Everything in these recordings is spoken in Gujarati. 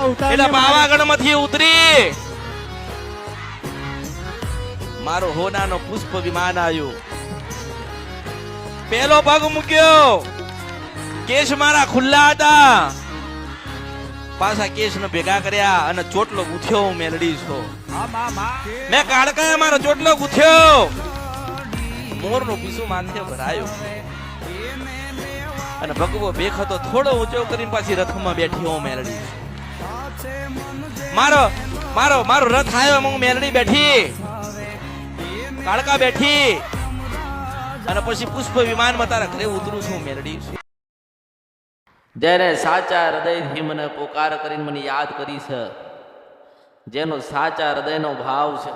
એટલે પાવાગઢ માંથી ઉતરી મારો હોનાનો પુષ્પ વિમાન આવ્યું. પેલો પગ મૂક્યો, કેશ મારા ખુલ્લા હતા, પાછા કેશ ને ભેગા કર્યા અને ચોટલો ગુથ્યો. હું મેલડી છો, મેં કાળકાએ મારો ચોટલો ગુથ્યો, મોરનું પીસું માથે ભરાયું અને ભગવો ભેખ હતો થોડો ઊંચો કરીને પાછી રથમાં બેઠી. હું મેલડી મારો મારો મારો રથ આવ્યો, હું મેલડી બેઠી, કાળકા બેઠી અને પછી પુષ્પ વિમાનમાં તારા ઘરે ઉતરું છું. મેલડી જેને સાચા હૃદયથી મને પોકાર કરીને મને યાદ કરી છે, જેનો સાચા હૃદયનો ભાવ છે,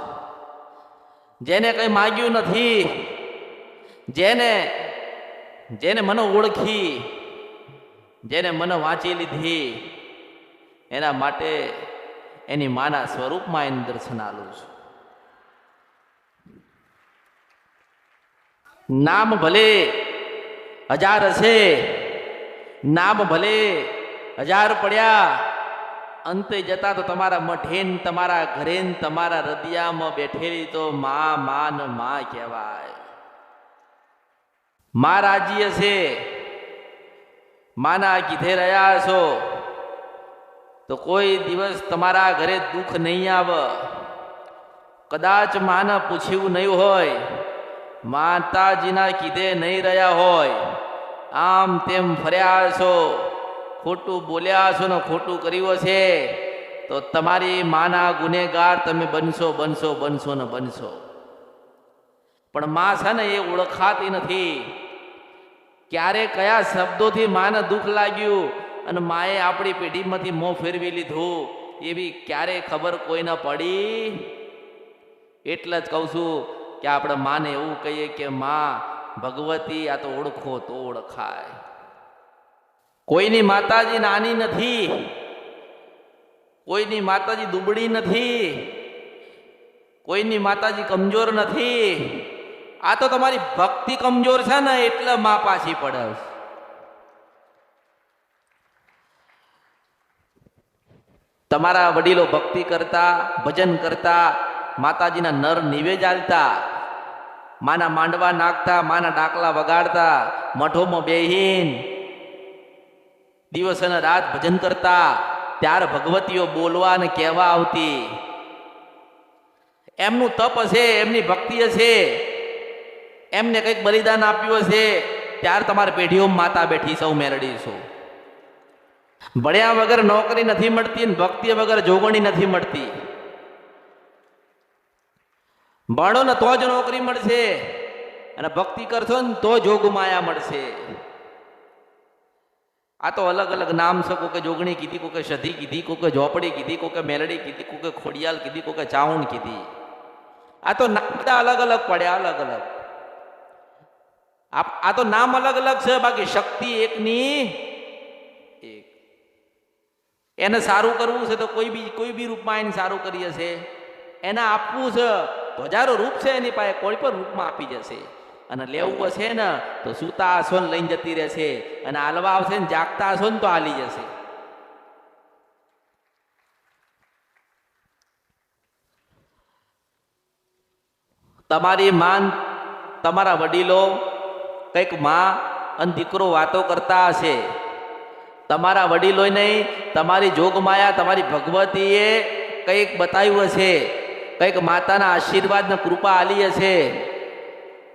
જેને કઈ માગ્યું નથી, જેને જેને મને ઓળખી, જેને મને વાંચી લીધી, એના માટે એની માના સ્વરૂપમાં એનું દર્શન આલું છું. નામ ભલે હજાર હશે, નામ ભલે હજાર પડ્યા, અંતે જતા તો તમારા મઠે ને તમારા ઘરે ને તમારા હૃદયમાં બેઠેલી તો માં માન માં કહેવાય. માં રાજી હશે, માના કીધે રહ્યા છો તો કોઈ દિવસ તમારા ઘરે દુઃખ નહીં આવે. કદાચ માને પૂછ્યું નહીં હોય, માતાજીના કીધે નહીં રહ્યા હોય, આમ તેમ ફર્યા છો, ખોટું બોલ્યા છો ને ખોટું કર્યું છે, તો તમારી માના ગુનેગાર તમે બનશો બનશો બનશો ને બનશો. પણ માં છે ને એ ઓળખાતી નથી. ક્યારે કયા શબ્દોથી માને દુઃખ લાગ્યું અને માએ આપણી પેઢીમાંથી મોં ફેરવી લીધું એવી ક્યારે ખબર કોઈ ન પડી. એટલે જ કહું છું કે આપણે માને એવું કહીએ કે માં ભગવતી આ તો ઓળખો તો ઓળખાય. કોઈની માતાજી નાની નથી, કોઈની માતાજી દુબળી નથી, કોઈની માતાજી કમજોર નથી. આ તો તમારી ભક્તિ કમજોર છે ને એટલે માં પાછી પડે. તમારા વડીલો ભક્તિ કરતા, ભજન કરતા, માતાજીના નર નિવેદ આલતા, માના માંડવા નાખતા, માના ડાકલા વગાડતા, મઠોમાં બેહીન દિવસ અને રાત ભજન કરતા, ત્યારે ભગવતીઓ બોલવા અને કહેવા આવતી. એમનું તપ હશે, એમની ભક્તિ હશે, એમને કંઈક બલિદાન આપ્યું હશે, ત્યારે તમારી પેઢીઓ માતા બેઠી સૌ મેળડી છો. ભણ્યા વગર નોકરી નથી મળતી અને ભક્તિ વગર જોગણી નથી મળતી. ભણો ને તો જ નોકરી મળશે અને ભક્તિ કરશો ને તો જોગમાયા મળશે. આ તો અલગ અલગ નામ છે. કોકે જોગણી કીધી, કોકે સધી કીધી, કોકે ઝોપડી કીધી, કોકે મેલડી કીધી, કોકે ખોડિયાલ કીધી, કોકે ચાઉણ કીધી. આ તો બધા અલગ અલગ પડ્યા, અલગ અલગ. આ તો નામ અલગ અલગ છે, બાકી શક્તિ એકની એક. એને સારું કરવું છે તો કોઈ બી રૂપમાં એને સારું કરી હશે. એને આપવું છે તો હજારો રૂપ છે એની પાસે, કોઈ પણ રૂપમાં આપી જશે. અને લેવું હશે ને તો સૂતા હશો ને લઈને જતી રહેશે, અને હાલવા આવશે ને જાગતા હશો ને તો હાલી જશે. તમારી માન, તમારા વડીલો કંઈક માં અને દીકરો વાતો કરતા હશે. તમારા વડીલો નહીં, તમારી જોગમાયા, તમારી ભગવતીએ કંઈક બતાવ્યું હશે, કંઈક માતાના આશીર્વાદ ને કૃપા આલી હશે.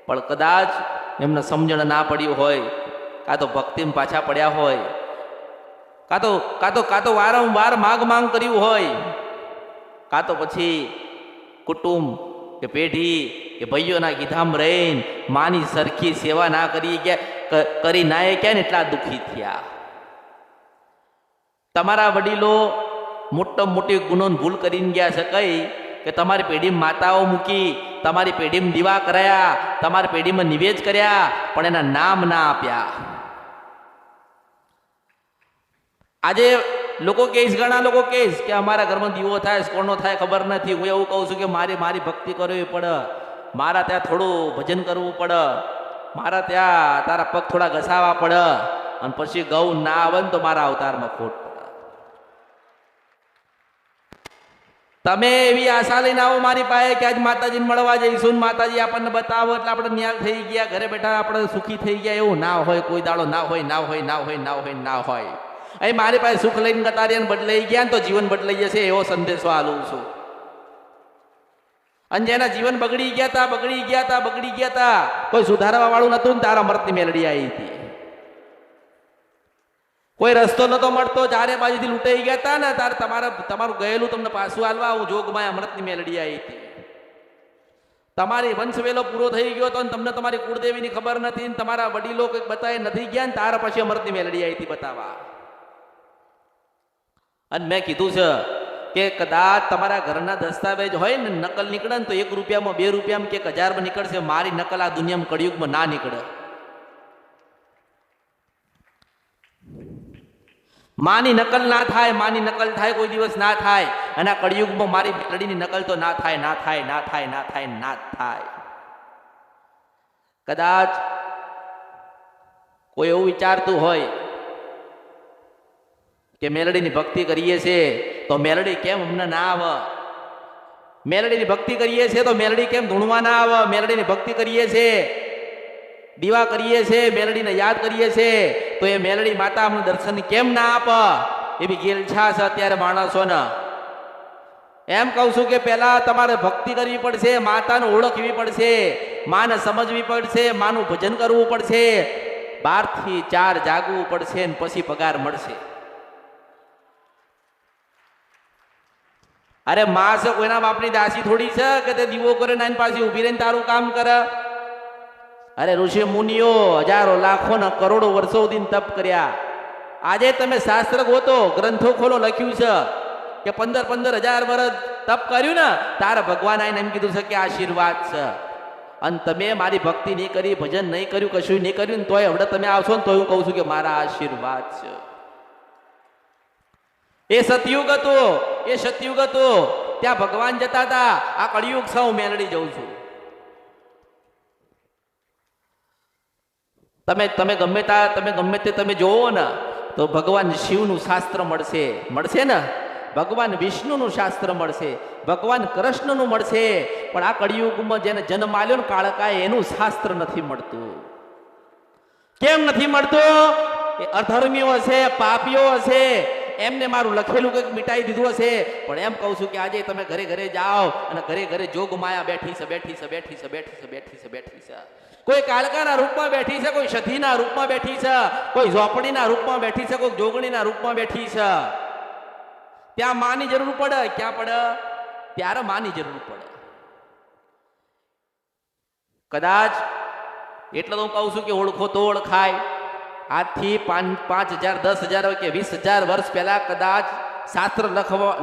પણ કદાચ એમને સમજણ ના પડ્યું હોય, કાં તો ભક્તિમાં પાછા પડ્યા હોય, કાં તો વારંવાર માંગ કર્યું હોય, કાં તો પછી કુટુંબ કે પેઢી કે ભાઈઓના કીધામ રહીને માની સરખી સેવા ના કરી ના ક્યાં ને એટલા દુઃખી થયા. તમારા વડીલો મોટી ગુનો ભૂલ કરીને ગયા છે કઈ કે તમારી પેઢીમાં માતાઓ મૂકી, તમારી પેઢીમાં દીવા કરાયા, તમારી પેઢીમાં નિવેદ કર્યા, પણ એના નામ ના આપ્યા. આજે લોકો કહીશ, ઘણા લોકો કહીશ કે અમારા ઘરમાં દીવો થાય, કોનો થાય ખબર નથી. હું એવું કહું છું કે મારી ભક્તિ કરવી પડે, મારા ત્યાં થોડું ભજન કરવું પડે, મારા ત્યાં તારા પગ થોડા ઘસાવા પડે, અને પછી ગૌ ના આવે ને તો મારા અવતારમાં ખોટ પડે. તમે એવી આશા લઈને આવો મારી પાસે કે આજ માતાજીને મળવા જઈશું, માતાજી આપણને બતાવો એટલે આપણે ન્યાલ થઈ ગયા, ઘરે બેઠા આપણે સુખી થઈ ગયા. એવું ના હોય, કોઈ દાડો ના હોય, ના હોય, ના હોય, ના હોય, ના હોય. અહીં મારી પાસે સુખ લઈને ગતારીને બદલાઈ ગયા ને તો જીવન બદલાઈ જશે એવો સંદેશો આલું છું. અને જેના જીવન બગડી ગયા તા કોઈ સુધારવા વાળું નતું ને તારા મરતી મેલડી આવી હતી. કોઈ રસ્તો નતો મળતો, ચારે બાજુથી લૂંટાઈ ગયા હતા ને તારે તમારું ગયેલું તમને પાછું આલવા હું જોગમાં અમૃતની મેલડી આવી હતી. તમારી વંશવેલો પૂરો થઈ ગયો હતો ને તમને તમારી કુળદેવીની ખબર નથી ને તમારા વડીલો કંઈક બતાવી નથી ગયા ને તારા પછી અમૃતની મેલડી આવી હતી બતાવવા. અને મેં કીધું છે કે કદાચ તમારા ઘરના દસ્તાવેજ હોય ને નકલ નીકળે ને તો 1 રૂપિયામાં 2 રૂપિયામાં કે 1000માં નીકળશે. મારી નકલ આ દુનિયામાં કળિયુગમાં ના નીકળે. માની નકલ ના થાય, માની નકલ થાય કોઈ દિવસ ના થાય. અને આ કળિયુગમાં મારી મેલડીની નકલ તો ના થાય, ના થાય, ના થાય, ના થાય, ના થાય. કદાચ કોઈ એવું વિચારતું હોય કે મેલડીની ભક્તિ કરીએ છીએ તો મેલડી કેમ અમને ના આવે, મેલડીની ભક્તિ કરીએ છીએ તો મેલડી કેમ ધૂણવા ના આવે, મેલડીની ભક્તિ કરીએ છીએ, દીવા કરીએ છીએ, મેલડીને યાદ કરીએ છીએ તો એ મેલડી માતા અમને દર્શન કેમ ના આપે. એવી ગેલછા છે અત્યારે માણસોને. એમ કહું છું કે પહેલા તમારે ભક્તિ કરવી પડશે, માતાને ઓળખવી પડશે, માને સમજવી પડશે, માનું ભજન કરવું પડશે, 12 થી 4 જાગવું પડશે ને પછી પગાર મળશે. અરે માં છે કોઈના બાપની દાસી થોડી છે કે તે દીવો કરે નાની પાસે ઉભી રહીને તારું કામ કરે. અરે ઋષિ મુનિઓ હજારો લાખો ને કરોડો વર્ષો સુધી તપ કર્યા. આજે તમે શાસ્ત્ર ગોતો, ગ્રંથો ખોલો, લખ્યું છે કે 15,000 વર્ષ તપ કર્યું ને તારા ભગવાન આઈને એમ કીધું છે કે આશીર્વાદ છે. અને તમે મારી ભક્તિ નહીં કરી, ભજન નહીં કર્યું, કશું નહીં કર્યું ને તોય હવે તમે આવશો ને તો હું કહું છું કે મારા આશીર્વાદ છે. એ સતયુગ હતો, એ સતયુગ હતો, ત્યાં ભગવાન જતા હતા. આ કળિયુગ છે, હું મેલડી જઉં છું. તમે ગમે તે તમે જોવો ને તો ભગવાન શિવનું શાસ્ત્ર મળશે ને, ભગવાન વિષ્ણુનું શાસ્ત્ર મળશે, ભગવાન કૃષ્ણનું મળશે. પણ આ કળિયુગમાં જેને જન્મ આલ્યો ને કાળકાએ એનું શાસ્ત્ર નથી મળતું. કેમ નથી મળતું? એ અધર્મીઓ હશે, પાપીઓ હશે, એમને મારું લખેલું કંઈક મિટાઈ દીધું હશે. પણ એમ કહું છું કે આજે તમે ઘરે ઘરે જાઓ અને ઘરે ઘરે જોગ માયા બેઠી છે. કોઈ કાળકાના રૂપમાં બેઠી છે, કોઈ સધીના રૂપમાં બેઠી છે, કોઈ ઝોપડીના રૂપમાં બેઠી છે, કોઈ જોગણીના રૂપમાં બેઠી છે. ત્યાં માની જરૂર પડે. ક્યાં પડે? ત્યારે માની જરૂર પડે. કદાચ એટલે તો હું કહું છું કે ઓળખો તો ઓળખાય. આજથી 5,000 10,000 કે 20,000 વર્ષ પહેલા કદાચ શાસ્ત્ર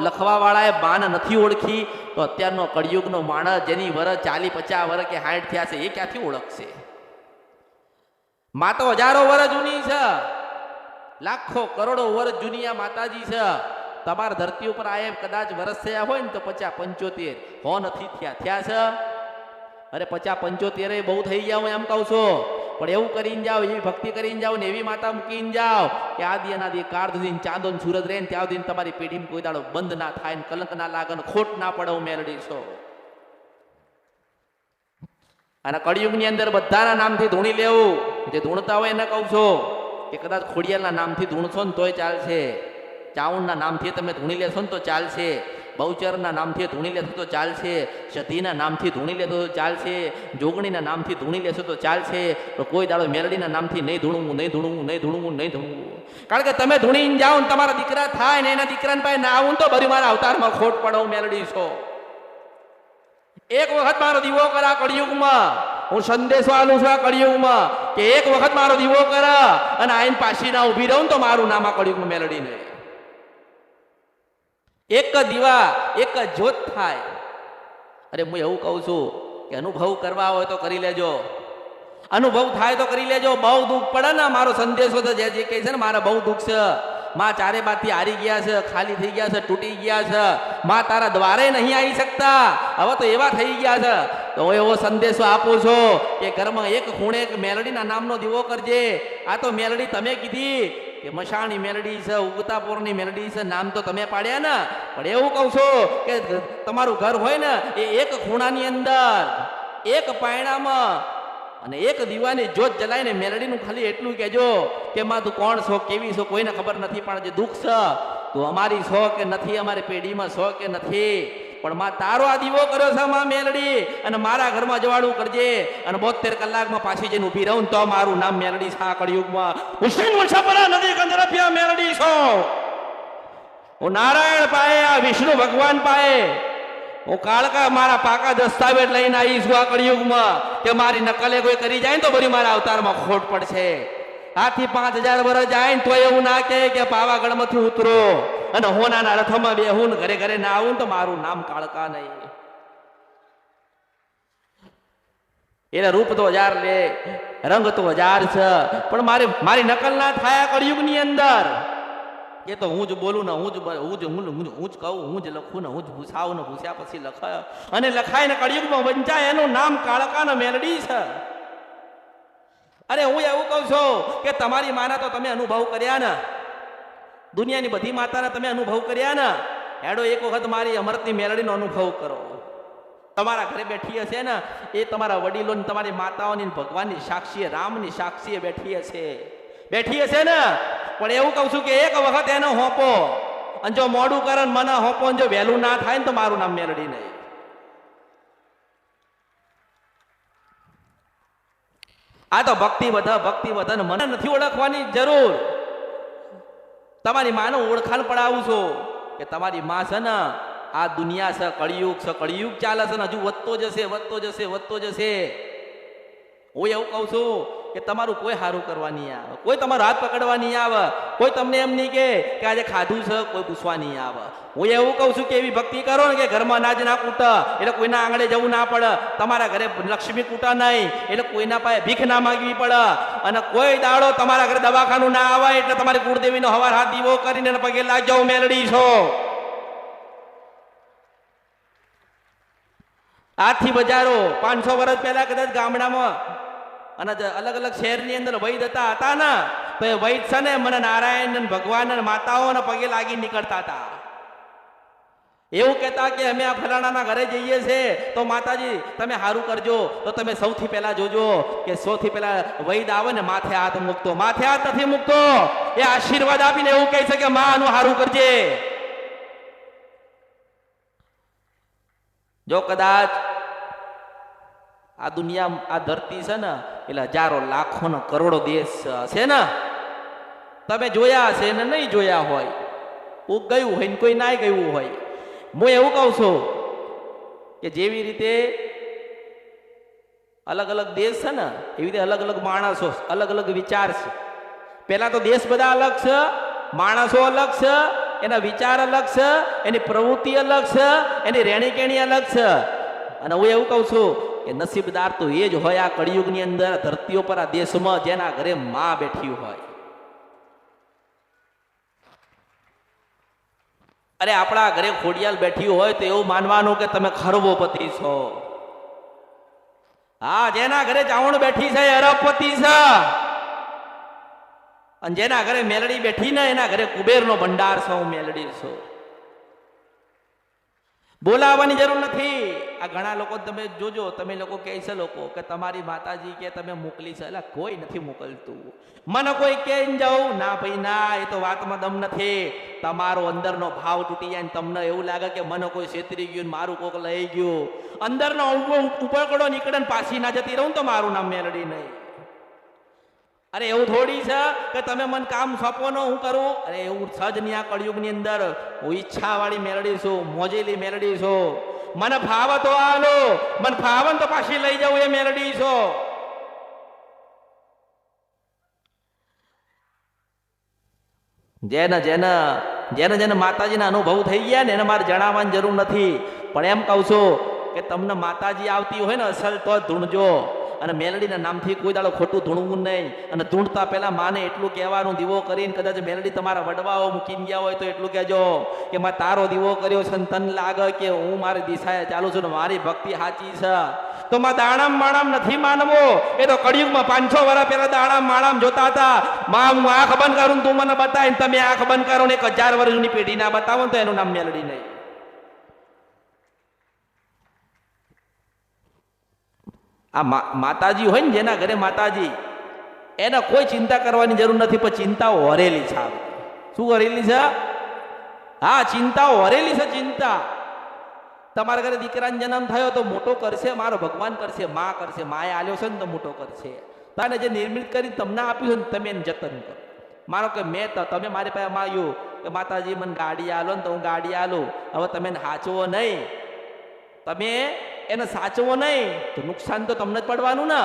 લખવા વાળાએ બાન નથી ઓળખી તો અત્યારનો કળિયુગનો માણસ જેની વર્ષ 40 50 વર્ષ કે 60 થયા છે એ ક્યાંથી ઓળખશે? માં તો હજારો વર્ષ જૂની છે, લાખો કરોડો વર્ષ જૂની આ માતાજી છે. તમારા ધરતી ઉપર આયે કદાચ વર્ષ થયા હોય ને તો 50 75 હો નથી થયા છે. અરે 50 75 બહુ થઈ ગયા હું એમ કહું છું. પણ એવું કરીને જાઓ, એવી ભક્તિ કરીને જાઓ ને એવી માતા મૂકીને જાઓ કે આદિ અનાદિ કાળ સુધી ચાંદો ને સૂરજ રહે ને ત્યાં સુધી તમારી પેઢીમાં કોઈ દાડો બંધ ના થાય ને કલંક ના લાગે ને ખોટ ના પડે. હું મેલડી છો. અને કળિયુગની અંદર બધાના નામથી ધૂણી લેવું. જે ધૂણતા હોય એને કહું છો કે કદાચ ખોડિયાલના નામથી ધૂણશો ને તોય ચાલશે, ચાઉણના નામથી તમે ધૂણી લેશો ને તો ચાલશે, બહુચરના નામથી ધૂણી લેશો તો ચાલશે, સતીના નામથી ધૂણી લેશો તો ચાલશે, જોગણીના નામથી ધૂણી લેશો તો ચાલશે. તો કોઈ દાડો મેલડીના નામથી નહીં ધૂણવું. કારણ કે તમે ધૂણીને જાઓ ને તમારા દીકરા થાય ને એના દીકરાને પાસે ના આવું તો બરી મારા અવતારમાં ખોટ પડે. હું મેલડી છો. એક વખત મારો દીવો કરા કળિયુગમાં. હું સંદેશો આલું છું આ કળિયુગમાં કે એક વખત મારો દીવો કરા અને આઈને પાછી ના ઉભી રહું તો મારું નામ આ કળિયુગમાં મેલડી નહીં. એક જ દીવા, એક જ જ્યોત થાય. અરે હું એવું કહું છું કે અનુભવ કરવા હોય તો કરી લેજો, અનુભવ થાય તો કરી લેજો. બહુ દુઃખ પડે ને મારો સંદેશો તો જે કહે છે ને મારા બહુ દુઃખ છે. માં ચારે બાજુથી હારી ગયા છે, ખાલી થઈ ગયા છે, તૂટી ગયા છે. માં તારા દ્વારે નહીં આવી શકતા, હવે તો એવા થઈ ગયા છે. તો હું એવો સંદેશો આપું છું કે ઘરમાં એક ખૂણે એક મેલડીના નામનો દીવો કરજે. આ તો મેલડી તમે કીધી કે મશાણી મેલડી છે, ઉગતાપોરની મેલડી છે, નામ તો તમે પાડ્યા ને, પણ એવું કહું છું કે તમારું ઘર હોય ને એ એક ખૂણાની અંદર એક પાયણામાં અને એક દીવાની જોત જલાઈને મેલડીનું ખાલી એટલું કહેજો કે માં તું કોણ છો, કેવી છો, કોઈને ખબર નથી, પણ જે દુઃખ છે તું અમારી છો કે નથી, અમારી પેઢીમાં છો કે નથી, પણ માં તારો આ દીવો કર્યો છે માં મેલડી, અને મારા ઘરમાં જવાડું કરજે, અને 72 કલાકમાં પાછી જઈને ઊભી રહું તો મારું નામ મેલડી છે. આ કળિયુગમાં હુસૈન મુસાફરા નદી કંદરફિયા મેલડી છો. હું નારાયણ પાએ, આ વિષ્ણુ ભગવાન પાએ હું કાળકા મારા પાકા દસ્તાવેજ લઈને આવીશું આ કળિયુગમાં, કે મારી નકલે કોઈ કરી જાય ને તો બધી મારા અવતારમાં ખોટ પડશે. આથી 5000 વર્ષ જાય ને તો એવું ના કે પાવાગઢમાંથી ઉતરો અને હોનાના રથમાં બેહું ઘરે ઘરે ના આવું તો મારું નામ કાળકા નહીં. એટલે રૂપ તો 1000 લે, રંગ તો 1000 છે, પણ મારી નકલ ના થાય કળિયુગની અંદર. એ તો હું જ બોલું ને હું જ કહું, હું જ લખું ને હું જ ભૂસાવું ને ભૂસ્યા પછી લખાય અને લખાય ને કળિયુગમાં વંચાય, એનું નામ કાળકા ને મેલડી છે. અરે હું એવું કહું છું કે તમારી માના તો તમે અનુભવ કર્યા ને, દુનિયાની બધી માતાના તમે અનુભવ કર્યા ને, હેડો એક વખત મારી અમૃતની મેલડીનો અનુભવ કરો. તમારા ઘરે બેઠી હશે ને એ તમારા વડીલો તમારી માતાઓની ભગવાનની સાક્ષીએ, રામની સાક્ષીએ બેઠી હશે ને, પણ એવું કહું છું કે એક વખત એને હોપો, અને જો મોડું કરે મને હોપો, જો વહેલું ના થાય ને તો મારું નામ મેલડી નહીં. આ તો ભક્તિ વધે ને મને નથી ઓળખવાની જરૂર. તમારી માનું ઓળખાણ પડાવું છું કે તમારી માં છે ને આ દુનિયા છે, કળિયુગ ચાલે છે ને, હજુ વધતો જશે. હું એવું કહું છું કે તમારું કોઈ સારું કરવા નહીં આવે, કોઈ તમારો હાથ પકડવા નહીં આવે, કોઈ તમને એમ નહીં કે આજે ખાધું છે કોઈ પૂછવા નહીં આવે. હું એવું કહું છું કે એવી ભક્તિ કરો ને કે ઘરમાં અનાજ ના કૂટા એટલે કોઈના આંગણે જવું ના પડે, તમારા ઘરે લક્ષ્મી કૂટા નહીં એટલે કોઈના પાસે ભીખ ના માંગવી પડે, અને કોઈ દાડો તમારા ઘરે દવાખાનું ના આવે એટલે તમારી કુળદેવીનો હવાર હાથ દીવો કરીને પગે લાગજો મેલડી છો. આજથી બજારો 500 વર્ષ પહેલા કદાચ ગામડામાં અને અલગ અલગ શહેરની અંદર વૈદ હતા ને, તો એ વૈદ છે ને મને નારાયણ ભગવાન માતાઓના પગે લાગી નીકળતા હતા. એવું કહેતા કે અમે આ ફલાણાના ઘરે જઈએ છે તો માતાજી તમે સારું કરજો, તો તમે સૌથી પહેલા જોજો કે સૌથી પહેલા વૈદ આવે ને માથે હાથ મૂકતો, માથે હાથ નથી મૂકતો, એ આશીર્વાદ આપીને એવું કહે છે કે માં આનું સારું કરજે. જો કદાચ આ દુનિયા આ ધરતી છે ને એટલે હજારો લાખો ને કરોડો દેશ છે ને, તમે જોયા છે ને નહીં જોયા હોય, કોક ગયું હોય ને કોઈ ના ગયું હોય. હું એવું કહું છું કે જેવી રીતે અલગ અલગ દેશ છે ને એવી રીતે અલગ અલગ માણસો, અલગ અલગ વિચાર છે. પહેલા તો દેશ બધા અલગ છે, માણસો અલગ છે, એના વિચાર અલગ છે, એની પ્રવૃત્તિ અલગ છે, એની રહેણી કેણી અલગ છે. અને હું એવું કહું છું કે નસીબદાર તો એ જ હોય આ કળિયુગની અંદર ધરતીઓ પર, આ દેશમાં જેના ઘરે માં બેઠી હોય. અરે આપણા ઘરે ખોડિયાલ બેઠી હોય તો એવું માનવાનું કે તમે ખરબોપતિ છો. હા, જેના ઘરે ચાવણ બેઠી છે અરબપતિ છે, અને જેના ઘરે મેલડી બેઠી ને એના ઘરે કુબેરનો ભંડાર છે. હું મેલડી છું, બોલાવવાની જરૂર નથી. આ ઘણા લોકો તમે જોજો, તમે લોકો કહે છે લોકો કે તમારી માતાજી કે તમે મોકલી છે, એટલે કોઈ નથી મોકલતું. મને કોઈ કેમ જાઉં ના ભાઈ ના, એ તો વાતમાં દમ નથી. તમારો અંદરનો ભાવ તૂટી જાય ને તમને એવું લાગે કે મને કોઈ છેતરી ગયું, મારું કોક લઈ ગયું, અંદરનો ઉપરકડો નીકળે ને પાછી ના જતી રહું તો મારું નામ મેલડી નહીં. અરે એવું થોડી છે કે તમે મને કામ સોંપો ને હું કરું. અરે એવું સજ નહીં આ કળિયુગની અંદર. હું ઈચ્છા વાળી મેલડી છું, મોજેલી મેલડી છું. મને ભાવ તો આલો, મને ભાવન તો પાછી લઈ જાઉં એ મેલડી છો. જેને માતાજીના અનુભવ થઈ ગયા ને એને મારે જણાવવાની જરૂર નથી, પણ એમ કહું છું કે તમને માતાજી આવતી હોય ને અસલ તો ધૂણજો. અને મેલડીના નામથી કોઈ દાડો ખોટું ધૂણવું નહીં. અને ધૂણતા પહેલા માને એટલું કહેવાનું, દીવો કરીને કદાચ મેલડી તમારા વડવાઓ મૂકીને ગયા હોય તો એટલું કહેજો કે માં તારો દીવો કર્યો છે, તન લાગે કે હું મારી દિશાએ ચાલુ છું ને મારી ભક્તિ સાચી છે. તો માં દાણામ માણામ નથી માનવો. એ તો કળિયુગમાં 500 વર્ષ પહેલા દાણામ માણામ જોતા હતા. માં હું આંખ બંધ કરું તું મને બતાવીને તમે આંખ બંધ કરો ને 1000 વર્ષની પેઢી ના બતાવો તો એનું નામ મેલડી નહીં. આ માતાજી હોય ને જેના ઘરે માતાજી, એને કોઈ ચિંતા કરવાની જરૂર નથી, પણ ચિંતાઓ હરેલી છે. શું હરેલી છે? હા, ચિંતાઓ હરેલી છે. ચિંતા તમારા ઘરે દીકરાનો જન્મ થયો તો મોટો કરશે મારો ભગવાન કરશે, માં કરશે, માએ આલ્યો છે ને તો મોટો કરશે. તને જે નિર્મિત કરી તમને આપ્યું છે ને તમે એને જતન કરો. માનો કે મેં તો તમે મારી પાસે માંગ્યું કે માતાજી મને ગાડી આલો ને તો હું ગાડી આલું. હવે તમે એને સાચવો નહીં, તમે એને સાચવો નહીં તો નુકસાન તો તમને જ પડવાનું ને.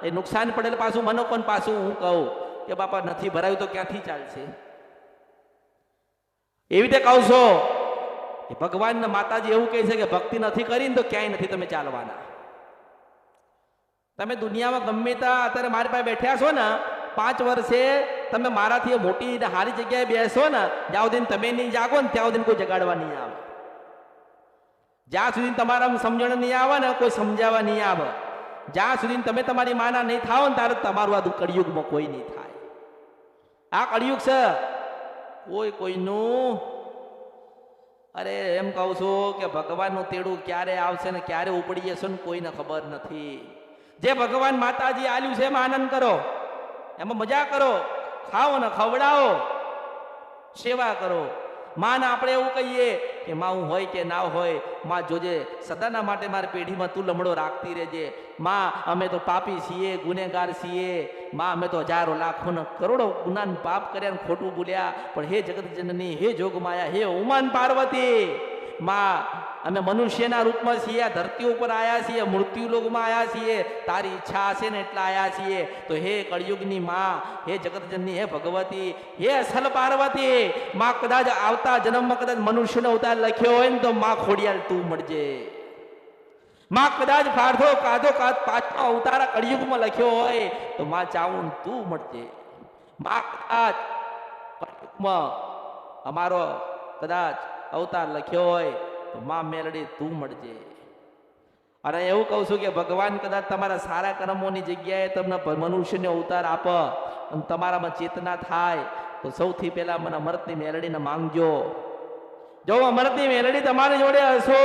એ નુકસાન પડેલ પાછું મને પણ પાછું હું કહું કે બાપા નથી ભરાયું તો ક્યાંથી ચાલશે. એવી રીતે કહું છો કે ભગવાન માતાજી એવું કહે છે કે ભક્તિ નથી કરીને તો ક્યાંય નથી તમે ચાલવાના. તમે દુનિયામાં ગમે ત્યાં અત્યારે મારી પાસે બેઠ્યા છો ને, 5 વર્ષે તમે મારાથી મોટી સારી જગ્યાએ બેસો ને, જ્યાં સુધી તમે નહીં જાગો ને ત્યાં સુધી કોઈ જગાડવા નહીં આવે. જ્યાં સુધી તમારા સમજણ નહીં આવે ને કોઈ સમજાવવા નહીં આવે. જ્યાં સુધી તમે તમારી માના નહીં થાવ ને ત્યારે તમારું આ કળિયુગમાં કોઈ નહીં થાય. આ કળિયુગ છે, કોઈ કોઈનું. અરે એમ કહું છું કે ભગવાનનું તેડું ક્યારે આવશે ને ક્યારે ઉપડી જશે ને કોઈને ખબર નથી. જે ભગવાન માતાજી આલ્યું છે એમાં આનંદ કરો, એમાં મજા કરો, ખાઓ ને ખવડાવો, સેવા કરો. માં આપણે એવું કહીએ કે માં હું હોય કે ના હોય, માં જોજે સદાના માટે મારી પેઢીમાં તું લમડો રાખતી રહેજે. માં અમે તો પાપી છીએ, ગુનેગાર છીએ. માં અમે તો હજારો લાખો ને કરોડો ગુનાન પાપ કર્યા ને ખોટું બોલ્યા, પણ હે જગત જનની, હે જોગમાયા, હે ઉમાન પાર્વતી, માં અમે મનુષ્યના રૂપમાં છીએ, આ ધરતી ઉપર આવ્યા છીએ, મૃત્યુ લોકમાં આવ્યા છીએ, તારી ઈચ્છા હશે ને એટલા આવ્યા છીએ. તો હે કળિયુગની માં, હે જગતજનની, હે ભગવતી, હે અસલ પાર્વતી, માં કદાચ આવતા જન્મમાં કદાચ મનુષ્યનો અવતાર લખ્યો હોય ને તો માં ખોડિયાલ તું મળજે. માં કદાચ ફાળથો કાધો પાછો અવતાર કળિયુગમાં લખ્યો હોય તો માં ચાવું તું મળજે. માં કદાચ કળિયુગમાં અમારો કદાચ અવતાર લખ્યો હોય તો માં મેલડી તું મળજે. અને એવું કહું છું કે ભગવાન કદાચ તમારા સારા કર્મોની જગ્યાએ તમને મનુષ્યનો અવતાર આપે અને તમારામાં ચેતના થાય તો સૌથી પહેલા મને અમૃતની મેલડીને માંગજો. જો અમૃતની મેલડી તમારી જોડે હશો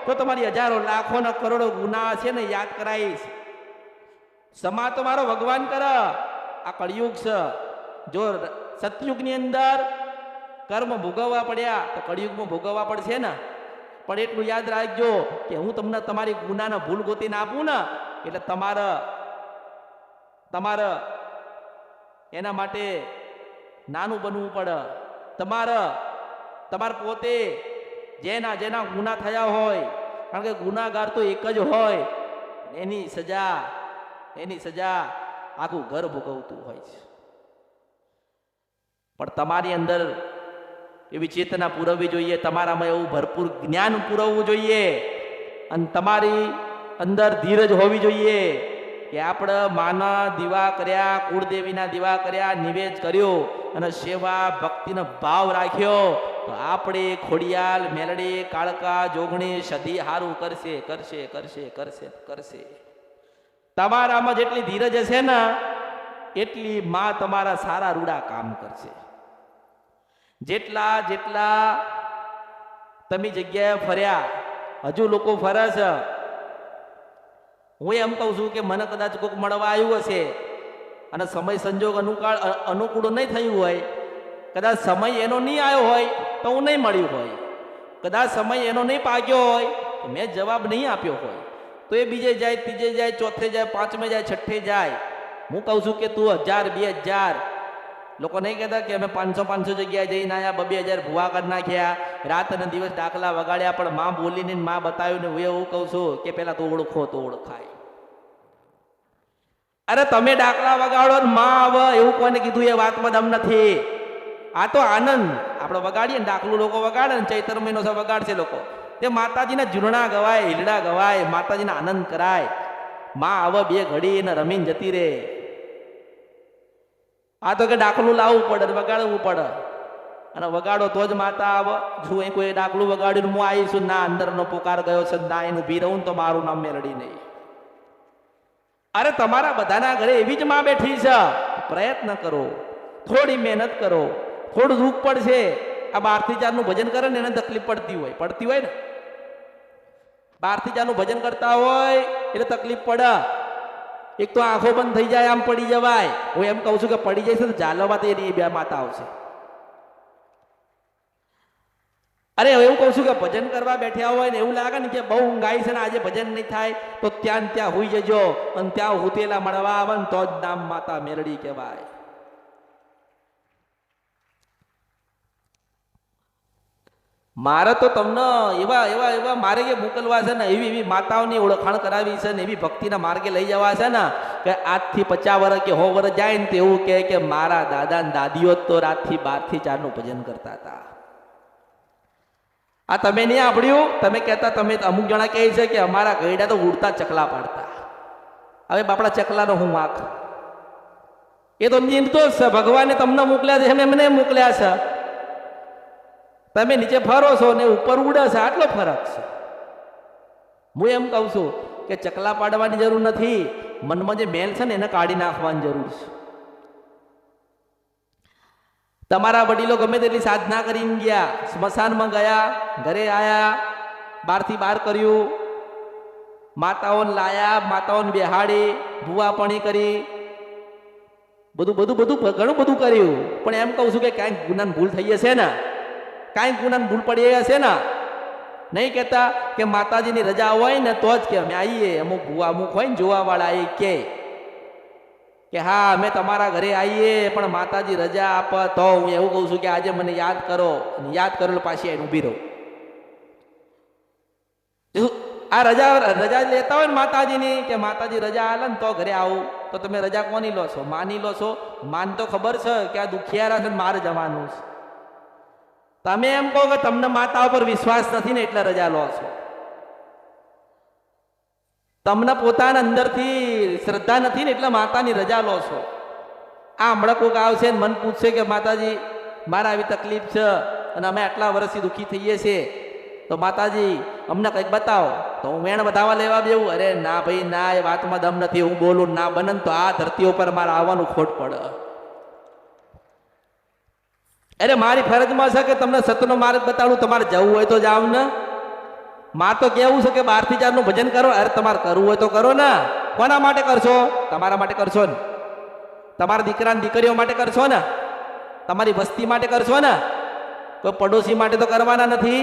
તો તમારી હજારો લાખો ને કરોડો ગુના છે ને યાદ કરાઈશ. સમા તો મારો ભગવાન કર. આ કળિયુગ છે. જો સતયુગની અંદર કર્મ ભોગવવા પડ્યા તો કળિયુગમાં ભોગવવા પડશે ને. પણ એટલું યાદ રાખજો કે હું તમને તમારી ગુનાના ભૂલ ગોતીને આપું ને એટલે તમારે એના માટે નાનું બનવું પડે. તમારે પોતે જેના ગુના થયા હોય, કારણ કે ગુનાગાર તો એક જ હોય, એની સજા આખું ઘર ભોગવતું હોય છે. પણ તમારી અંદર એવી ચેતના પૂરવવી જોઈએ, તમારામાં એવું ભરપૂર જ્ઞાન પૂરવવું જોઈએ અને તમારી અંદર ધીરજ હોવી જોઈએ કે આપણે માના દીવા કર્યા, કુળદેવીના દીવા કર્યા, નિવેદ કર્યો અને સેવા ભક્તિનો ભાવ રાખ્યો તો આપણે ખોડિયાલ મેલડી કાળકા જોગણી સદી હારું કરશે કરશે કરશે કરશે કરશે. તમારામાં જેટલી ધીરજ હશે ને એટલી માં તમારા સારા રૂડા કામ કરશે. જેટલા તમે જગ્યાએ ફર્યા, હજુ લોકો ફરે છે. હું એમ કહું છું કે મને કદાચ કોઈક મળવા આવ્યું હશે અને સમય સંજોગ અનુકૂળ નહીં થયું હોય, કદાચ સમય એનો નહીં આવ્યો હોય તો હું નહીં મળ્યું હોય, કદાચ સમય એનો નહીં પાક્યો હોય તો મેં જવાબ નહીં આપ્યો હોય, તો એ બીજે જાય, ત્રીજે જાય, ચોથે જાય, પાંચમે જાય, છઠ્ઠે જાય. હું કહું છું કે તું 1000 2000 લોકો નહીં કહેતા કે અમે 500 જગ્યાએ જઈને આવ્યા, 2000 ભૂવા કરી નાખ્યા, રાત અને દિવસ દાખલા વગાડ્યા, પણ માં બોલીને માં બતાવ્યું ને હું એવું કહું છું કે પેલા તો ઓળખો તો ઓળખાય. અરે તમે દાખલા વગાડો ને માં આવે એવું કોઈને કીધું એ વાતમાં દમ નથી. આ તો આનંદ આપણે વગાડીએ ને, દાખલું લોકો વગાડે ને, ચૈત્ર મહિનો વગાડશે લોકો, તે માતાજીના ઝૂરણા ગવાય, હિલડા ગવાય, માતાજીના આનંદ કરાય. માં આવે બે ઘડી એને રમીને જતી રે. આ તો કે ડાકલું લાવવું પડે, વગાડવું પડે, અને વગાડો તો જ માતા આવે. જો અહીં કોઈ ડાકલું વગાડ્યું હું આવીશું, ના અંદરનો પુકાર ગયો છે, ના એનું ઊભી રહું તો મારું નામ મેળડી નહીં. અરે તમારા બધાના ઘરે એવી જ માં બેઠી છે. પ્રયત્ન કરો, થોડી મહેનત કરો, થોડું દુઃખ પડશે. આ 12 થી 4 નું ભજન કરે ને એને તકલીફ પડતી હોય ને. 12 થી 4 નું ભજન કરતા હોય એટલે તકલીફ પડે. એક તો આંખો બંધ થઈ જાય, આમ પડી જવાય. હું એમ કહું છું કે પડી જશે તો ઝાલવા એ બે માતા આવશે. અરે એવું કહું છું કે ભજન કરવા બેઠ્યા હોય ને એવું લાગે ને કે બહુ ઊંઘ આવી છે ને આજે ભજન નહીં થાય, તો ત્યાં હુઈ જજો, અને ત્યાં હુતેલા મળવા આવે ને તો જ નામ માતા મેલડી કહેવાય. મારે તો તમને એવા એવા એવા માર્ગે મોકલવા છે ને, એવી એવી માતાઓની ઓળખાણ કરાવી છે ને, એવી ભક્તિના માર્ગે લઈ જવા છે ને કે આજથી 50 વર્ષ કે 100 વર્ષ જાય ને તો એવું કહે કે મારા દાદા ને દાદીઓ તો રાતથી 12 થી 4 નું ભજન કરતા હતા. આ તમે નહીં સાંભળ્યું? તમે કહેતા, તમે અમુક જણા કહે છે કે અમારા ગયડા તો ઉડતા ચકલા પાડતા. હવે બાપડા ચકલાનો હું વાંક? એ તો નિર્દોષ છે. ભગવાને તમને મોકલ્યા છે, એમને મોકલ્યા છે. તમે નીચે ફરો છો ને ઉપર ઉડે છે, આટલો ફરક છે. હું એમ કહું છું કે ચકલા પાડવાની જરૂર નથી, મનમાં જે મેલ છે ને એને કાઢી નાખવાની જરૂર છે. તમારા વડીલો ગમે તેટલી સાધના કરીને ગયા, સ્મશાનમાં ગયા, ઘરે આયા, 12 થી 12 કર્યું, માતાઓને લાયા, માતાઓને બેહાડી, ભૂવાપણી કરી, બધું બધું બધું ઘણું બધું કર્યું. પણ એમ કહું છું કે કાંઈક ગુનાની ભૂલ થઈ હશે ને, કાંઈક ગુનાની ભૂલ પડી હશે ને. નહીં કહેતા કે માતાજીની રજા હોય ને તો જ કે અમે આવીએ. અમુક ભૂવા અમુક હોય ને જોવાવાળા એ કે હા અમે તમારા ઘરે આવીએ, પણ માતાજી રજા આપે તો. હું એવું કહું છું કે આજે મને યાદ કરો, યાદ કરો પાછી આવીને ઊભી રહો. આ રજા લેતા હોય ને માતાજીની, કે માતાજી રજા આલે ને તો ઘરે આવું, તો તમે રજા કોની લો છો? માની લો છો? માન તો ખબર છે કે આ દુખિયારા છે, મારે જવાનું છે. તમે એમ કહો કે તમને માતા ઉપર વિશ્વાસ નથી ને એટલે રજા લો છો. તમને પોતાના અંદરથી શ્રદ્ધા નથી ને એટલે માતાની રજા લો છો. આ હમણાં કોઈક આવશે ને મન પૂછશે કે માતાજી મારે આવી તકલીફ છે અને અમે આટલા વર્ષથી દુઃખી થઈએ છીએ, તો માતાજી અમને કંઈક બતાવો. તો હું વેણ બતાવવા લેવા બેવું? અરે ના ભાઈ ના, એ વાતમાં દમ નથી. હું બોલું ના બને તો આ ધરતી ઉપર મારે આવવાનું ખોટ પડે. અરે મારી ફરજમાં છે કે તમને સતનો માર્ગ બતાડું. તમારે જવું હોય તો જાવ ને. માર તો કેવું છે કે 12 થી 4 નું ભજન કરો. અરે તમારે કરવું હોય તો કરો ને. કોના માટે કરશો? તમારા માટે કરશો ને, તમારા દીકરા દીકરીઓ માટે કરશો ને, તમારી વસ્તી માટે કરશો ને. કોઈ પડોશી માટે તો કરવાના નથી,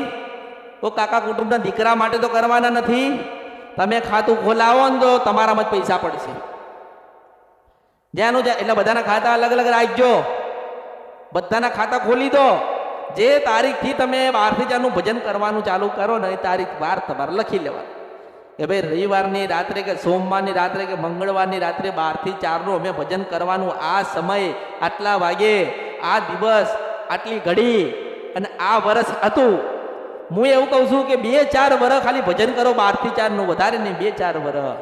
કોઈ કાકા કુટુંબના દીકરા માટે તો કરવાના નથી. તમે ખાતું ખોલાવો ને તો તમારામાં જ પૈસા પડશે. જ્યાંનું એટલે બધાના ખાતા અલગ અલગ રાખજો, બધાના ખાતા ખોલી દો. જે તારીખથી તમે 12 થી 4 નું ભજન કરવાનું ચાલુ કરો ને એ તારીખ વાર તમારે લખી લેવાનું કે ભાઈ રવિવારની રાત્રે કે સોમવારની રાત્રે કે મંગળવારની રાત્રે 12 થી 4 નું અમે ભજન કરવાનું. આ સમય આટલા વાગે, આ દિવસ આટલી ઘડી, અને આ વર્ષ હતું. હું એવું કહું છું કે 2-4 વર્ષ ખાલી ભજન કરો 12 થી 4 નું, વધારે નહીં, 2-4 વર્ષ.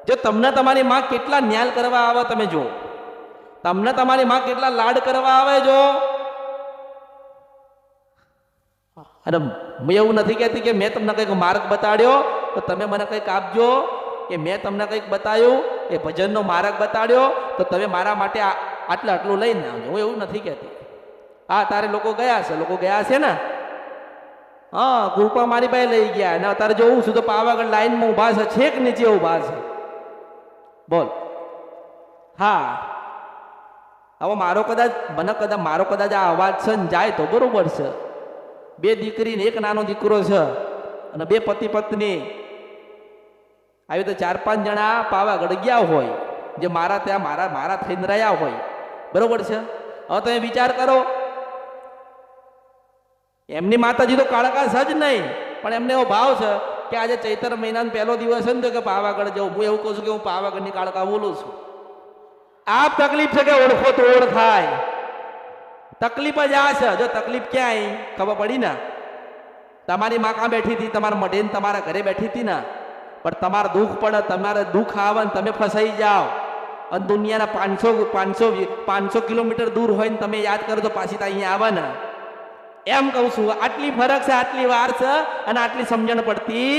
જો તમને તમારી માં કેટલા ન્યાલ કરવા આવે તમે જો, તમને તમારી માં કેટલા લાડ કરવા આવે જો. અને હું એવું નથી કહેતી કે મેં તમને કંઈક માર્ગ બતાડ્યો તો તમે મને કંઈક આપજો, કે મેં તમને કંઈક બતાવ્યું એ ભજનનો માર્ગ બતાડ્યો તો તમે મારા માટે આટલું લઈને આવજો. હું એવું નથી કહેતી. હા તારે લોકો ગયા છે ને. હા કૃપા મારી પાસે લઈ ગયા અને અત્યારે જોઉં છું તો પાવાગઢ લાઈનમાં ઊભા છે, છેક નીચે ઊભા છે. બોલ. હા હવે મારો કદાચ આ અવાજ છે ને જાય તો બરોબર છે. 2 દીકરી ને 1 નાનો દીકરો છે અને 2 પતિ પત્ની, આવી તો 4-5 જણા પાવાગઢ ગયા હોય જે મારા ત્યાં મારા થઈને રહ્યા હોય, બરોબર છે. હવે તમે વિચાર કરો, એમની માતાજી તો કાળકાશ જ નહીં, પણ એમને એવો ભાવ છે કે આજે ચૈત્ર મહિનાનો પહેલો દિવસ છે ને તો કે પાવાગઢ જવું. હું એવું કહું છું કે હું પાવાગઢની કાળકા બોલું છું. આ તકલીફ છે કે ઓળખો તો ઓળખાય. તકલીફ જ આ છે. જો તકલીફ ક્યાંય ખબર પડી ને, તમારી માં કાં બેઠી હતી, તમારા મઢે તમારા ઘરે બેઠી હતી ને, પણ તમારે દુઃખ પડે, તમારે દુઃખ આવે ને તમે ફસાઈ જાઓ અને દુનિયાના 500 કિલોમીટર દૂર હોય ને તમે યાદ કરો તો પાછી તો અહીંયા આવે ને. એમ કહું છું, આટલી ફરક છે, આટલી વાર છે અને આટલી સમજણ પડતી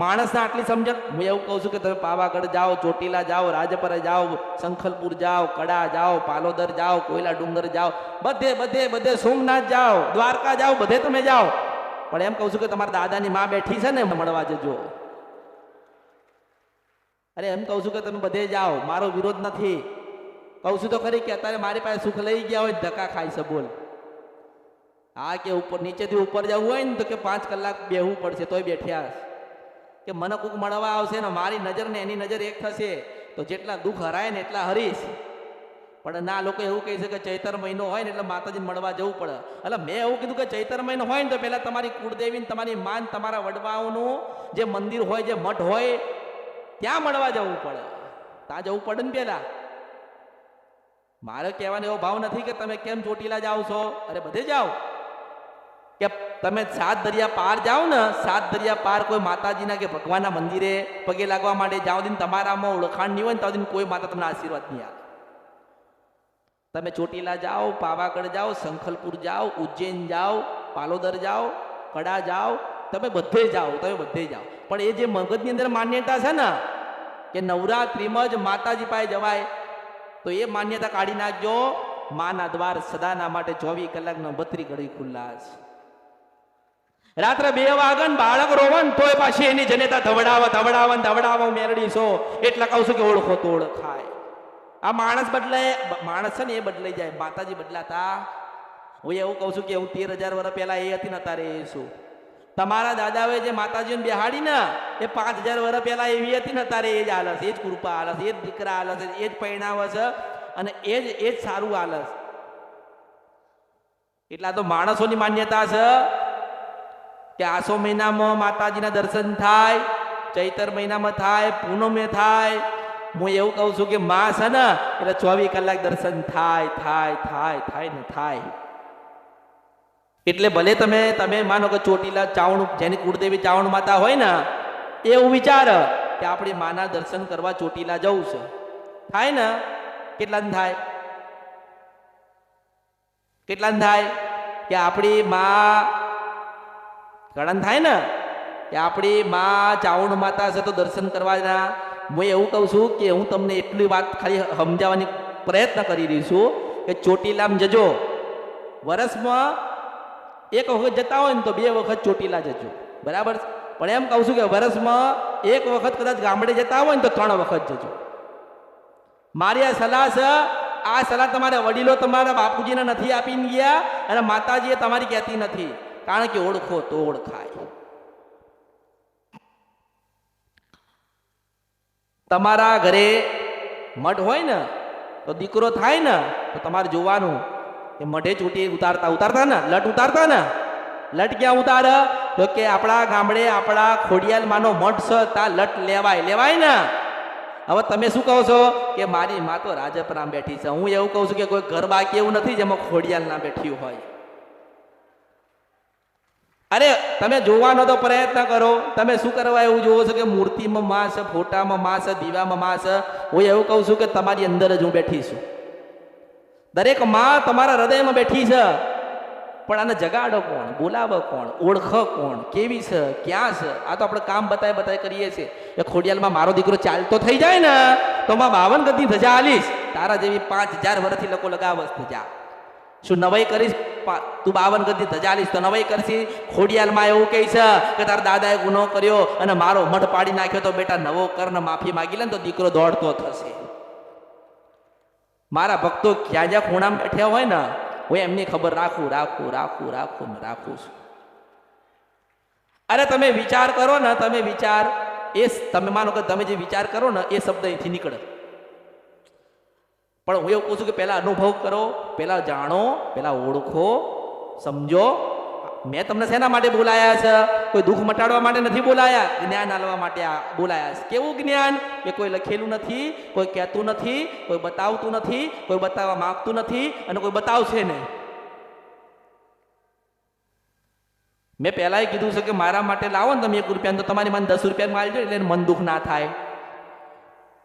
માણસને આટલી સમજણ. હું એવું કહું છું કે તમે પાવાગઢ જાઓ, ચોટીલા જાઓ, રાજપરા જાઓ, શંખલપુર જાઓ, કડા જાઓ, પાલોદર જાઓ, કોયલા ડુંગર જાઓ, બધે બધે બધે સોમનાથ જાઓ, દ્વારકા જાઓ, બધે તમે જાઓ. પણ એમ કહું છું કે તમારા દાદાની માં બેઠી છે ને, મળવા જજો. અરે એમ કહું છું કે તમે બધે જાઓ, મારો વિરોધ નથી. કહું છું તો ખરી કે અત્યારે મારી પાસે સુખ લઈ ગયા હોય ધક્કા ખાય છે. બોલ, હા કે ઉપર નીચેથી ઉપર જવું હોય ને તો કે 5 કલાક બેહવું પડશે તોય બેઠ્યા કે મને કોક મળવા આવશે ને મારી નજર ને એની નજર એક થશે તો જેટલા દુઃખ હરાય ને એટલા હરીશ. પણ ના, લોકો એવું કહે છે કે ચૈતર મહિનો હોય ને એટલે માતાજીને મળવા જવું પડે. એટલે મેં એવું કીધું કે ચૈતર મહિનો હોય ને તો પહેલાં તમારી કુળદેવી, તમારી માન, તમારા વડવાઓનું જે મંદિર હોય, જે મઠ હોય ત્યાં મળવા જવું પડે. ત્યાં જવું પડે ને પહેલાં. મારે કહેવાનો એવો ભાવ નથી કે તમે કેમ ચોટીલા જાઓ છો. અરે બધે જાઓ. કે તમે 7 દરિયા પાર જાઓ ને, 7 દરિયા પાર કોઈ માતાજીના કે ભગવાનના મંદિરે પગે લાગવા માટે જાઓ દિન તમારામાં ઓળખાણ નહીં હોય ને તો કોઈ માતા તમને આશીર્વાદ નહીં આપે. તમે ચોટીલા જાઓ, પાવાગઢ જાઓ, શંખલપુર જાઓ, ઉજ્જૈન જાઓ, પાલોદર જાઓ, કડા જાઓ, તમે બધે જાઓ, તમે બધે જાઓ. પણ એ જે મગજની અંદર માન્યતા છે ને કે નવરાત્રિમાં જ માતાજી પાસે જવાય, તો એ માન્યતા કાઢી નાખજો. માના દ્વાર સદાના માટે 24 કલાકના 32 ઘડી ખુલ્લા છે. રાત્રે 2 વાગે બાળક રોવન તોય પાછી એની જનેતા ધવડાવો મેરડી છો. એટલે કહું છું કે ઓળખો તો ઓળખાય. આ માણસ બદલાય, માણસ છે ને એ બદલાઈ જાય, માતાજી બદલાતા. હું એવું કહું છું કે હું 13,000 વર્ષ પહેલા એ હતી ને અત્યારે એ છું. તમારા દાદાઓએ જે માતાજીને બેહાડી ને એ 5,000 વર્ષ પહેલા એવી હતી ને અત્યારે એ જ હાલત, એ જ કૃપા હાલત, એ જ દીકરા હાલત, એ જ પરિણામ છે અને એ જ સારું હાલત. એટલા તો માણસોની માન્યતા છે કે આસો મહિનામાં માતાજીના દર્શન થાય, ચૈતર મહિનામાં થાય, પૂનમે થાય. હું એવું કહું છું કે માં છે ને એટલે 24 કલાક દર્શન થાય ને થાય. એટલે ભલે તમે માનો કે ચોટીલા ચાવણ, જેની કુળદેવી ચાવણ માતા હોય ને, એવું વિચાર કે આપણી માના દર્શન કરવા ચોટીલા જવું છે. થાય ને? કેટલા થાય કે આપણી માં ગણન થાય ને કે આપણી માં ચાવણ માતા છે તો દર્શન કરવાના. હું એવું કહું છું કે હું તમને એટલી વાત ખાલી સમજાવવાની પ્રયત્ન કરી રહી છું કે ચોટીલામાં જજો. વર્ષમાં 1 વખત જતા હોય ને તો 2 વખત ચોટીલા જજો, બરાબર. પણ એમ કહું છું કે વર્ષમાં 1 વખત કદાચ ગામડે જતા હોય ને તો 3 વખત જજો. મારી આ સલાહ છે. આ સલાહ તમારા વડીલો, તમારા બાપુજીને નથી આપીને ગયા અને માતાજીએ તમારી કહેતી નથી. કારણ કે ઓળખો તો ઓળખાય. તમારા ઘરે મઠ હોય ને તો દીકરો થાય ને તો તમારે જોવાનું કે મઢે ચૂંટી ઉતારતા ને, લટ ઉતારતા ને. લટ ક્યાં ઉતારે? તો કે આપણા ગામડે આપણા ખોડિયાલમાંનો મઠ છે, ત્યાં લટ લેવાય ને. હવે તમે શું કહો છો કે મારી માં તો રાજપરામ બેઠી છે. હું એવું કહું છું કે કોઈ ઘર બાકી એવું નથી જેમાં ખોડિયાલ ના બેઠી હોય. અરે તમે જોવાનો તો પ્રયત્ન કરો. તમે શું કરવા એવું જોવો છો કે મૂર્તિમાં માં છે, ફોટામાં માં છે, દીવામાં માં છે. હું એવું કહું છું કે તમારી અંદર જ હું બેઠી છું. દરેક માં તમારા હૃદયમાં બેઠી છે. પણ આને જગાડો કોણ? બોલાવો કોણ? ઓળખો કોણ? કેવી છે? ક્યાં છે? આ તો આપણે કામ બતાય કરીએ છીએ. એ ખોડિયાલમાં મારો દીકરો ચાલતો થઈ જાય ને તો માં 52 ગજની ધજા આલીશ. તારા જેવી 5,000 વર્ષથી લોકો લગાવસ ધજા. શું નવાઈ કરીશ? તું 52 ગજની ધજા આલીશ તો નવાઈ કરશી? ખોડિયાલમાં એવું કહે છે કે તારા દાદાએ ગુનો કર્યો અને મારો મઢ પાડી નાખ્યો તો બેટા નવો કર ને માફી માગી લે ને તો દીકરો દોડતો થશે. મારા ભક્તો જ્યાં ખૂણામાં બેઠ્યા હોય ને હું એમની ખબર રાખું છું. અરે તમે વિચાર કરો ને, તમે વિચાર તમે માનો કે તમે જે વિચાર કરો ને એ શબ્દ અહીંથી નીકળે. પણ હું એવું કહું છું કે પહેલા અનુભવ કરો, પહેલા જાણો, પહેલા ઓળખો, સમજો. મેં તમને શેના માટે બોલાયા છે? કોઈ દુઃખ મટાડવા માટે નથી બોલાયા, જ્ઞાન આલવા માટે બોલાયા છે. કેવું જ્ઞાન? કે કોઈ લખેલું નથી, કોઈ કહેતું નથી, કોઈ બતાવતું નથી, કોઈ બતાવવા માંગતું નથી અને કોઈ બતાવશે નહીં. મેં પહેલાંય કીધું છે કે મારા માટે લાવો ને તમે 1 રૂપિયા, તો તમારી મને 10 રૂપિયા માલજો એટલે એને મન દુઃખ ના થાય.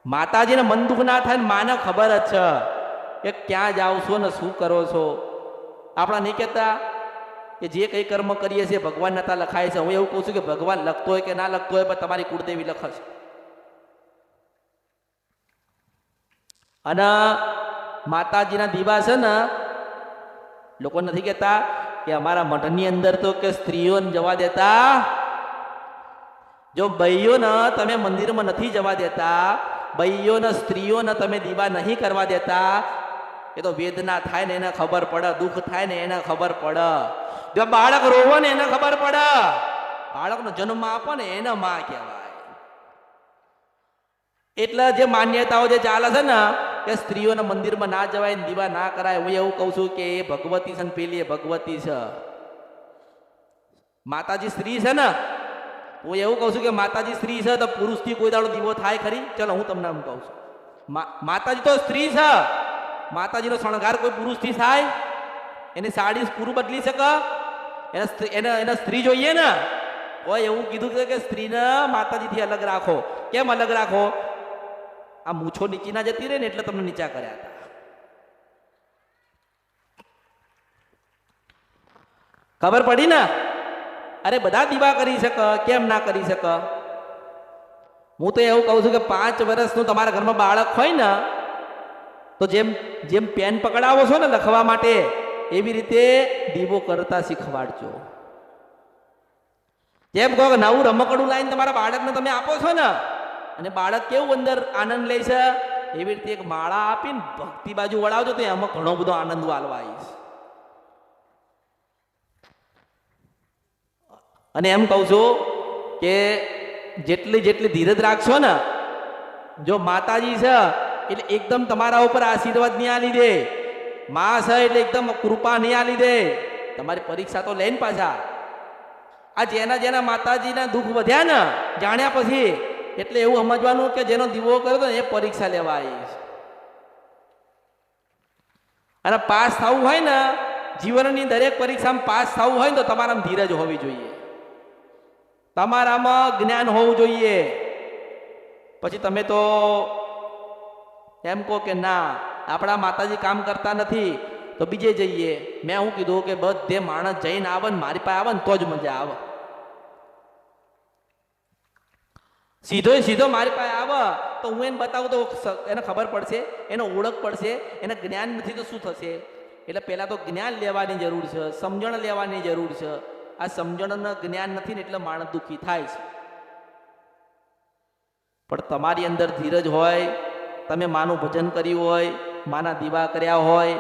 માતાજીને મન દુઃખ ના થાય ને માને ખબર જ છે કે ક્યાં જાઓ છો ને શું કરો છો. આપણા નહીં કહેતા કે જે કંઈ કર્મ કરીએ છીએ ભગવાન નતા લખાય છે. હું એવું કહું છું કે ભગવાન લખતો હોય કે ના લખતો હોય પણ તમારી કુળદેવી લખશે. અને માતાજીના દીવા છે ને, લોકો નથી કહેતા કે અમારા મઠની અંદર તો કે સ્ત્રીઓને જવા દેતા. જો ભાઈઓને તમે મંદિરમાં નથી જવા દેતા, ભાઈઓને સ્ત્રીઓને તમે દીવા નહીં કરવા દેતા, એ તો વેદના થાય ને એને ખબર પડે, દુઃખ થાય ને એને ખબર પડે. જો બાળક રોવે ને એને ખબર પડે, બાળકનો જન્મ આપો ને એને માં કહેવાય. એટલે જે માન્યતાઓ જે ચાલે છે ને કે સ્ત્રીઓના મંદિરમાં ના જવાય ને દીવા ના કરાય, હું એવું કહું છું કે એ ભગવતી છે ને પેલી એ ભગવતી છે. માતાજી સ્ત્રી છે ને, હું એવું કહું છું કે માતાજી સ્ત્રી છે તો પુરુષથી કોઈ દાડો દીવો થાય ખરી? ચલો હું તમને એમ કહું છું, માતાજી તો સ્ત્રી છે. માતાજીનો શણગાર કોઈ પુરુષથી થાય? એની સાડી પૂરું બદલી શકે? એને સ્ત્રી જોઈએ ને. હોય એવું કીધું કે સ્ત્રીને માતાજીથી અલગ રાખો. કેમ અલગ રાખો? આ મૂછો નીચી ના જતી રહે ને એટલે તમને નીચા કર્યા હતા. ખબર પડી ને? અરે બધા દીવા કરી શકે, કેમ ના કરી શકે? હું તો એવું કહું છું કે 5 વર્ષનું તમારા ઘરમાં બાળક હોય ને તો જેમ જેમ પેન પકડાવો છો ને લખવા માટે, એવી રીતે દીવો કરતા શીખવાડજો. જેમ કહો કે નવું રમકડું લાવીને તમારા બાળકને તમે આપો છો ને અને બાળક કેવું અંદર આનંદ લે છે, એવી રીતે એક માળા આપીને ભક્તિ બાજુ વળાવજો તો એમાં ઘણો બધો આનંદ વાળવા આવીશ. અને એમ કહું છું કે જેટલી જેટલી ધીરજ રાખશો ને, જો માતાજી છે એટલે એકદમ તમારા ઉપર આશીર્વાદ નહીં આલી દે, માં છે એટલે એકદમ કૃપા નહીં આલી દે. તમારી પરીક્ષા તો લઈને પાછા આ જેના જેના માતાજીના દુઃખ વધ્યા ને જાણ્યા પછી, એટલે એવું સમજવાનું કે જેનો દીવો કર્યો તો એ પરીક્ષા લેવા આવીશ. અને પાસ થવું હોય ને, જીવનની દરેક પરીક્ષામાં પાસ થવું હોય ને તો તમારામાં ધીરજ હોવી જોઈએ, તમારામાં જ્ઞાન હોવું જોઈએ. પછી તમે તો એમ કહો કે ના આપણા માતાજી કામ કરતા નથી તો બીજે જઈએ. મેં શું કીધું કે બધે માણસ જઈને આવે ને મારી પાસે આવે ને તો જ મજા આવે. સીધો મારી પાસે આવે તો હું એને બતાવું તો એને ખબર પડશે, એને ઓળખ પડશે. એને જ્ઞાન નથી તો શું થશે? એટલે પહેલાં તો જ્ઞાન લેવાની જરૂર છે, સમજણ લેવાની જરૂર છે. આ સમજણનું જ્ઞાન નથી ને એટલે માણસ દુઃખી થાય છે. પણ તમારી અંદર ધીરજ હોય, તમે માનું ભજન કર્યું હોય, માના દીવા કર્યા હોય,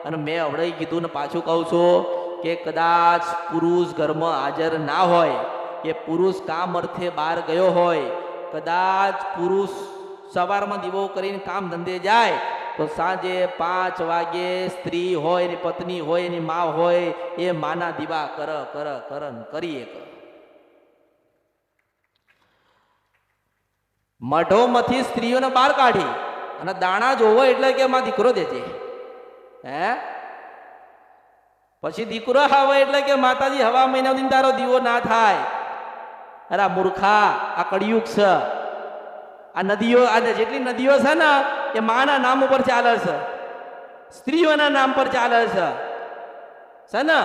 અને મેં હવડે કીધું ને પાછું કહું છું કે કદાચ પુરુષ ઘરમાં હાજર ના હોય, કે પુરુષ કામ અર્થે બહાર ગયો હોય, કદાચ પુરુષ સવારમાં દીવો કરીને કામ ધંધે જાય તો સાંજે 5 વાગે સ્ત્રી હોય, એની પત્ની હોય, એની મા હોય, એ માના દીવા કરીએ. મઢોમાંથી સ્ત્રીઓને બહાર કાઢી અને દાણા જોવો એટલે કે માં દીકરો દેજે. પછી દીકરો આવે એટલે કે માતાજી હવા મહિના સુધી તારો દીવો ના થાય. અરે મૂર્ખા, આ કળિયુગ છે. આ નદીઓ, આ જેટલી નદીઓ છે ને એ માના નામ ઉપર ચાલે છે, સ્ત્રીઓના નામ પર ચાલે છે ને.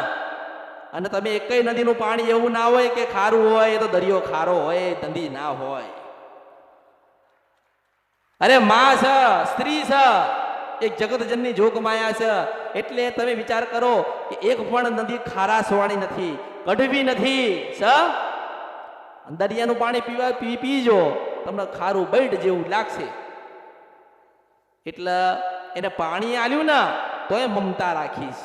અને તમે એકય નદીનું પાણી એવું ના હોય કે ખારું હોય, એ તો દરિયો ખારો હોય, નદી ના હોય. અરે માં છે, સ્ત્રી છે, એક જગતજનની જોગ માયા છે. એટલે તમે વિચાર કરો કે એક પણ નદી ખારાશવાળી નથી, કડવી નથી. દરિયાનું પાણી પીજો તમને ખારું બૈડ જેવું લાગશે. એટલે એને પાણી આલ્યું ને તોય મમતા રાખીશ,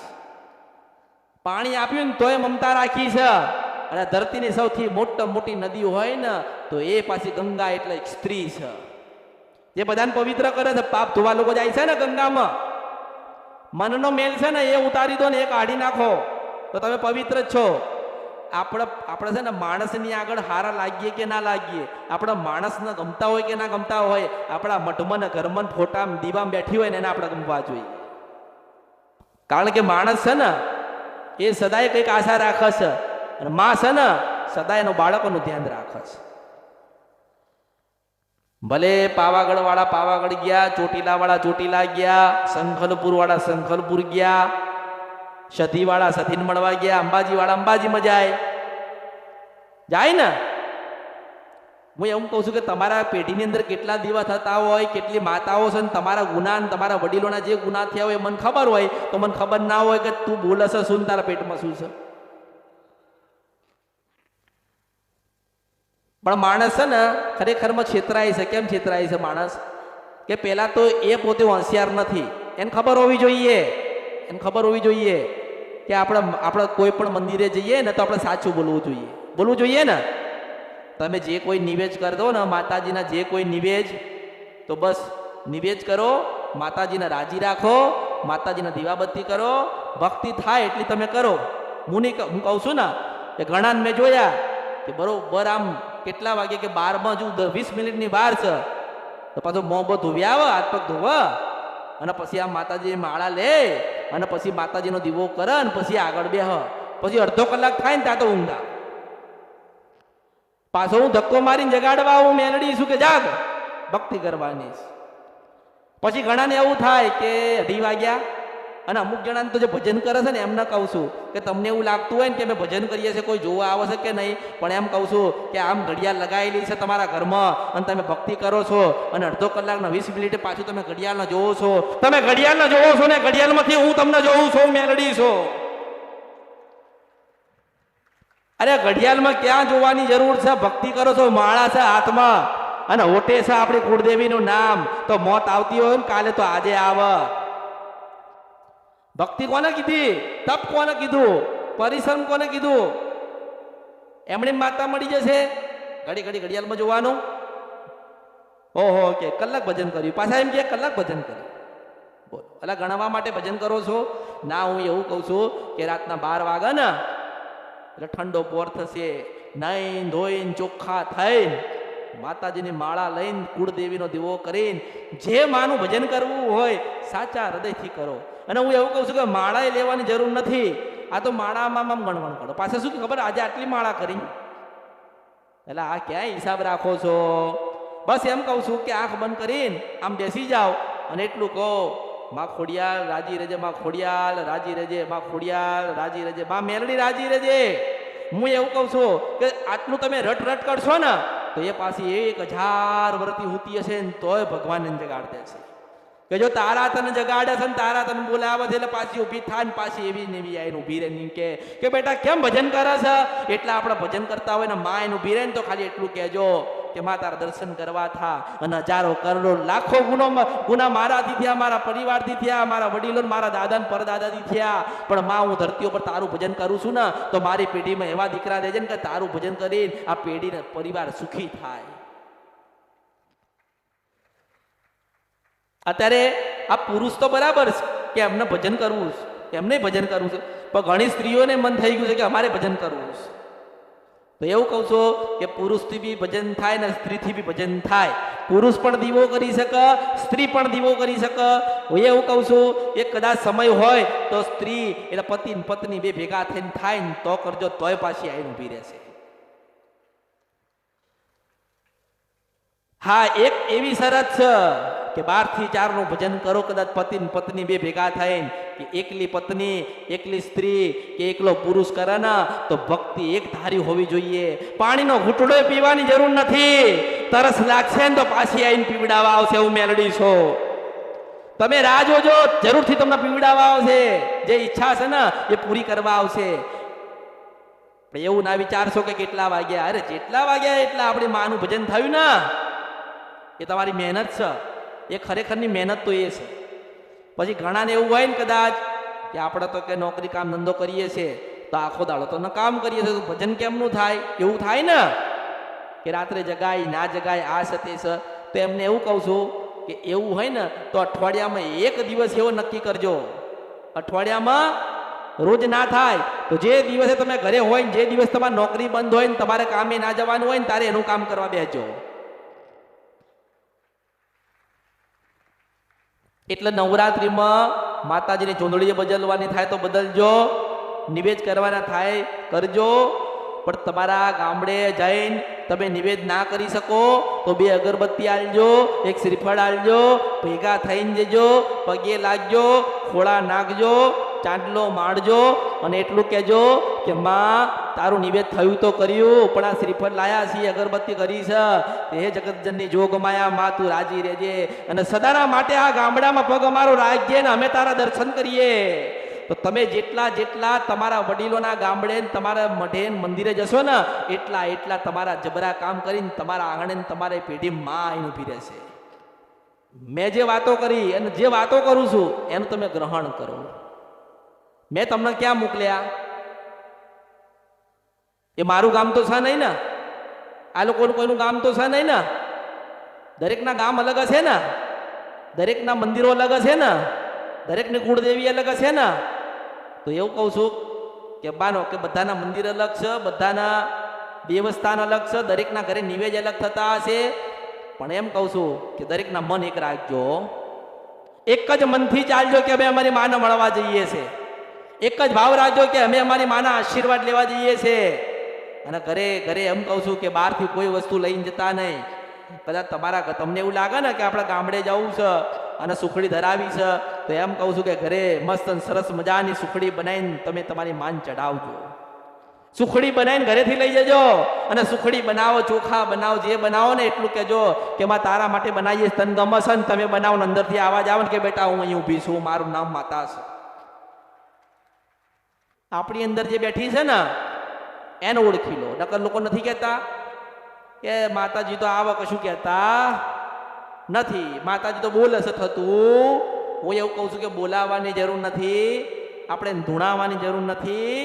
પાણી આપ્યું ને તોય મમતા રાખીશ. અને ધરતીની સૌથી મોટી નદી હોય ને તો એ પાછી ગંગા એટલે સ્ત્રી છે, જે બધાને પવિત્ર કરે છે. પાપ ધોવા લોકો જાય છે ને ગંગામાં, મનનો મેલ છે ને એ ઉતારી દો ને એ કાઢી નાખો તો તમે પવિત્ર જ છો. આપણે છે ને માણસની આગળ હારા લાગીએ કે ના લાગીએ, આપણે માણસને ગમતા હોય કે ના ગમતા હોય, આપણા મઠમાં ને ઘરમાં ફોટામાં દીવામાં બેઠી હોય ને એને આપણે ગમવા જોઈએ. કારણ કે માણસ છે ને એ સદાય કંઈક આશા રાખે છે અને માં છે ને સદા એનો બાળકોનું ધ્યાન રાખે છે. ભલે પાવાગઢ વાળા પાવાગઢ ગયા, ચોટીલા વાળા ચોટીલા ગયા, સંખલપુર વાળા સંખલપુર ગયા, સધી વાળા સધીને મળવા ગયા, અંબાજી વાળા અંબાજીમાં જાય ને. હું એવું કહું છું કે તમારા પેઢીની અંદર કેટલા દીવા થતા હોય, કેટલી માતાઓ છે, તમારા ગુના તમારા વડીલોના જે ગુના થયા હોય મને ખબર હોય, તો મને ખબર ના હોય કે તું બોલે છે શું, તારા પેટમાં શું છે. પણ માણસ છે ને ખરેખરમાં છેતરાય છે. કેમ છેતરાય છે માણસ? કે પહેલા તો એ પોતે હોશિયાર નથી. એને ખબર હોવી જોઈએ, એને ખબર હોવી જોઈએ કે આપણે કોઈ પણ મંદિરે જઈએ ને તો આપણે સાચું બોલવું જોઈએ ને. તમે જે કોઈ નિવેદ કરી દો ને માતાજીના, જે કોઈ નિવેદ, તો બસ નિવેદ કરો, માતાજીને રાજી રાખો, માતાજીના દીવાબત્તી કરો, ભક્તિ થાય એટલી તમે કરો. હું કહું છું ને કે ઘણા મેં જોયા કે બરોબર આમ કેટલા વાગે કે 12 જો 20 મિનિટની વાર છે તો પાછો મોં બો ધોવી આવે, હાથ પગ ધોવા, અને પછી આ માતાજી માળા લે અને પછી માતાજીનો દીવો કરે અને પછી આગળ બેહ. પછી અડધો કલાક થાય ને ત્યાં તો ઊંઘા. પાછો હું ધક્કો મારીને જગાડવા હું મેલડી છું કે જાગ ભક્તિ કરવાની. પછી ઘણાને એવું થાય કે 2:30 વાગ્યા, અને અમુક જણાને તો જે ભજન કરે છે ને એમને કહું છું કે તમને એવું લાગતું હોય ને કે અમે ભજન કરીએ છીએ, કોઈ જોવા આવે છે કે નહીં, પણ એમ કહું છું કે આમ ઘડિયાળ લગાવેલી છે તમારા ઘરમાં અને તમે ભક્તિ કરો છો અને અડધો કલાકના 20 મિનિટે પાછું તમે ઘડિયાળને જોવો છો. તમે ઘડિયાળને જોવો છો ને ઘડિયાળમાંથી હું તમને જોઉં છું, મેલડી છો. અરે ઘડિયાળમાં ક્યાં જોવાની જરૂર છે? ભક્તિ કરો છો, માળા છે હાથમાં અને હોટે છે આપણી કુળદેવીનું નામ. તો મોત આવતી હોય ને કાલે તો આજે આવે. ભક્તિ કોને કીધી? તપ કોને કીધું? પરિશ્રમ કોને કીધું? એમણે માતા મળી જશે ઘડી ઘડિયાળમાં જોવાનું. ઓહો કે કલાક ભજન કર્યું, પાછા એમ કે કલાક ભજન કર્યું. બોલો, એટલે ગણવા માટે ભજન કરો છો ના? હું એવું કહું છું કે રાતના 12 વાગે ને એટલે ઠંડો પોર થશે, નાઈન ધોઈને ચોખ્ખા થઈને માતાજીની માળા લઈને કુળદેવીનો દીવો કરીને જે માનું ભજન કરવું હોય સાચા હૃદયથી કરો. અને હું એવું કહું છું કે માળાએ લેવાની જરૂર નથી. આ તો માળામાં ગણગણ કરો. પાછા શું ખબર, આજે આટલી માળા કરી, એટલે આ ક્યાંય હિસાબ રાખો છો? બસ એમ કહું છું કે આંખ બંધ કરીને આમ બેસી જાઓ અને એટલું કહો, માં ખોડિયાલ રાજી રહેજે, માં ખોડિયાલ રાજી રહેજે, માં ખોડિયાલ રાજી રહેજે, માં મેલડી રાજી રહેજે. હું એવું કહું છું કે આટલું તમે રટ કરશો ને તો એ પાછી 1000 વર્ષથી હોતી હશે ને તોય ભગવાન જગાડ દેશે. કે જો તારા તને જગાડે છે ને તારા તને બોલાવે છે એટલે પાછી ઊભી થાય ને પાછી એવી ને એવી આવીને ઊભી રહીને કે બેટા કેમ ભજન કરે છે? એટલે આપણે ભજન કરતા હોય ને માં એને ઊભી રહે ને તો ખાલી એટલું કહેજો કે માં તારા દર્શન કરવા થા. અને હજારો કરોડો લાખો ગુના મારાથી થયા, મારા પરિવારથી થયા, મારા વડીલો મારા દાદા ને પરદાદાથી થયા, પણ માં હું ધરતી ઉપર તારું ભજન કરું છું ને તો મારી પેઢીમાં એવા દીકરા દેજે ને કે તારું ભજન કરીને આ પેઢીને પરિવાર સુખી થાય. અત્યારે આ પુરુષ તો બરાબર છે કે એમને ભજન કરવું છે, એમને ભજન કરવું છે, પણ ઘણી સ્ત્રીઓને મન થઈ ગયું છે કે અમારે ભજન કરવું છે. તો એવું કહું છું કે પુરુષથી બી ભજન થાય ને સ્ત્રીથી બી ભજન થાય. પુરુષ પણ દીવો કરી શકે, સ્ત્રી પણ દીવો કરી શકે. હું એવું કહું છું કે કદાચ સમય હોય તો સ્ત્રી એટલે પતિ પત્ની બે ભેગા થઈને થાય ને તો કરજો, તોય પાછી આવીને ઊભી રહેશે. હા, એક એવી શરત છે કે 12 થી 4 નું ભજન કરો, કદાચ પતિ પત્ની બે ભેગા થઈને, કે એકલી પત્ની એકલી સ્ત્રી કે એકલો પુરુષ કરે ને તો ભક્તિ એક ધારી હોવી જોઈએ. પાણીનો ઘૂંટડો પીવાની જરૂર નથી. તરસ લાગશે ને તો પાછી આવીને પીવડાવવા આવશે. હું મેલડી છો, તમે રાહ જોજો, જરૂરથી તમને પીવડાવવા આવશે. જે ઈચ્છા છે ને એ પૂરી કરવા આવશે. એવું ના વિચારશો કે કેટલા વાગ્યા. અરે જેટલા વાગ્યા એટલા આપણી માનું ભજન થયું ને એ તમારી મહેનત છે. એ ખરેખરની મહેનત તો એ છે. પછી ઘણાને એવું હોય ને કદાચ કે આપણે તો કે નોકરી કામ ધંધો કરીએ છીએ તો આખો દાડો તો કામ કરીએ છીએ, તો ભજન કેમનું થાય? એવું થાય ને કે રાત્રે જગાય ના જગાય આ છે તે છે. તો એમને એવું કહું છું કે એવું હોય ને તો અઠવાડિયામાં એક દિવસ એવો નક્કી કરજો. અઠવાડિયામાં રોજ ના થાય તો જે દિવસે તમે ઘરે હોય ને જે દિવસ તમારી નોકરી બંધ હોય ને તમારે કામે ના જવાનું હોય ને તારે એનું કામ કરવા બેસજો. એટલે નવરાત્રિમાં માતાજીની ચૂંદડીએ બદલવાની થાય તો બદલજો, નિવેદ કરવાના થાય કરજો, પણ તમારા ગામડે જઈને તમે નિવેદ ના કરી શકો તો 2 અગરબત્તી આલજો, 1 શ્રીફળ આલજો, ભેગા થઈને જજો, પગે લાગજો, ખોળા નાખજો, ચાંદલો માળજો અને એટલું કહેજો કે માં તારું નિવેદ થયું તો કર્યું, પણ આ શ્રીફળ લાયા છીએ, અગરબત્તી કરી છે, હે જગતજનની જોગમાયા માં તું રાજી રહેજે અને સદાના માટે આ ગામડામાં પગ અમારો રાખજે ને અમે તારા દર્શન કરીએ. તો તમે જેટલા જેટલા તમારા વડીલોના ગામડે તમારા મઢે મંદિરે જશો ને એટલા તમારા જબરા કામ કરીને તમારા આંગણે તમારે પેઢી માં આવીને ઊભી રહેશે. મેં જે વાતો કરી અને જે વાતો કરું છું એનું તમે ગ્રહણ કરો. મેં તમને ક્યાં મોકલ્યા? એ મારું ગામ તો છે નહીં ને, આ લોકોનું કોઈનું ગામ તો છે નહીં ને. દરેકના ગામ અલગ હશે ને, દરેકના મંદિરો અલગ હશે ને, દરેકની કુળદેવી અલગ હશે ને. તો એવું કહું છું કે બાનો કે બધાના મંદિર અલગ છે, બધાના દેવસ્થાન અલગ છે, દરેકના ઘરે નિવેદ અલગ થતા હશે, પણ એમ કહું છું કે દરેકના મન એક રાખજો, એક જ મનથી ચાલજો કે અમે અમારી માને મળવા જઈએ છે, એક જ ભાવ રાખજો કે અમે અમારી માના આશીર્વાદ લેવા જઈએ છે. અને ઘરે ઘરે એમ કહું છું કે બહારથી કોઈ વસ્તુ લઈને જતા નહીં. કદાચ તમને એવું લાગે ને કે આપણા ગામડે જવું છે અને સુખડી ધરાવી છે તો એમ કહું છું કે ઘરે મસ્ત સરસ મજાની સુખડી બનાવીને તમે તમારી માન ચડાવજો. સુખડી બનાવીને ઘરેથી લઈ જજો અને સુખડી બનાવો, ચોખા બનાવો, જે બનાવો ને એટલું કહેજો કે માં તારા માટે બનાવીએ, તન ગમશે ને તમે બનાવો ને અંદરથી આવાજ આવે ને કે બેટા હું અહીં ઊભી છું, મારું નામ માતા છે. આપણી અંદર જે બેઠી છે ને એને ઓળખી લો. નકર લોકો નથી કહેતા કે માતાજી તો આવા કશું કહેતા નથી, માતાજી તો બોલે છે થતું. હું એવું કહું છું કે બોલાવવાની જરૂર નથી, આપણે ધૂણાવવાની જરૂર નથી,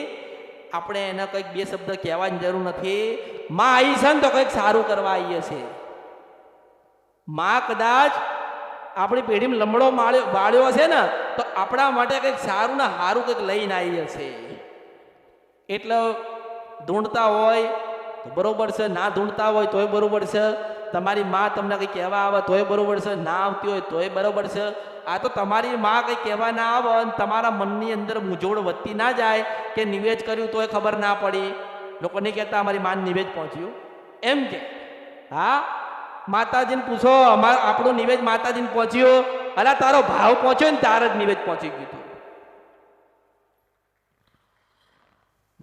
આપણે એને કંઈક 2 શબ્દ કહેવાની જરૂર નથી. માં આવી છે ને તો કંઈક સારું કરવા આવીએ છે. માં કદાચ આપણી પેઢીમાં લમડો વાળ્યો હશે ને તો આપણા માટે કંઈક સારું ને સારું કંઈક લઈને આવી હશે. એટલે ધૂણતા હોય તો બરોબર છે, ના ધૂણતા હોય તોય બરોબર છે. તમારી માં તમને કંઈ કહેવા આવે તોય બરોબર છે, ના આવતી હોય તોય બરોબર છે. આ તો તમારી માં કંઈ કહેવા ના આવે અને તમારા મનની અંદર મૂંઝવણ વધતી ના જાય કે નિવેદ કર્યું તોય ખબર ના પડી. લોકો નહીં કહેતા અમારી માન નિવેદ પહોંચ્યું એમ કે હા માતાજીને પૂછો આપણું નિવેદ માતાજીને પહોંચ્યું, અલા તારો ભાવ પહોંચ્યો ને તાર જ નિવેદ પહોંચી ગયું.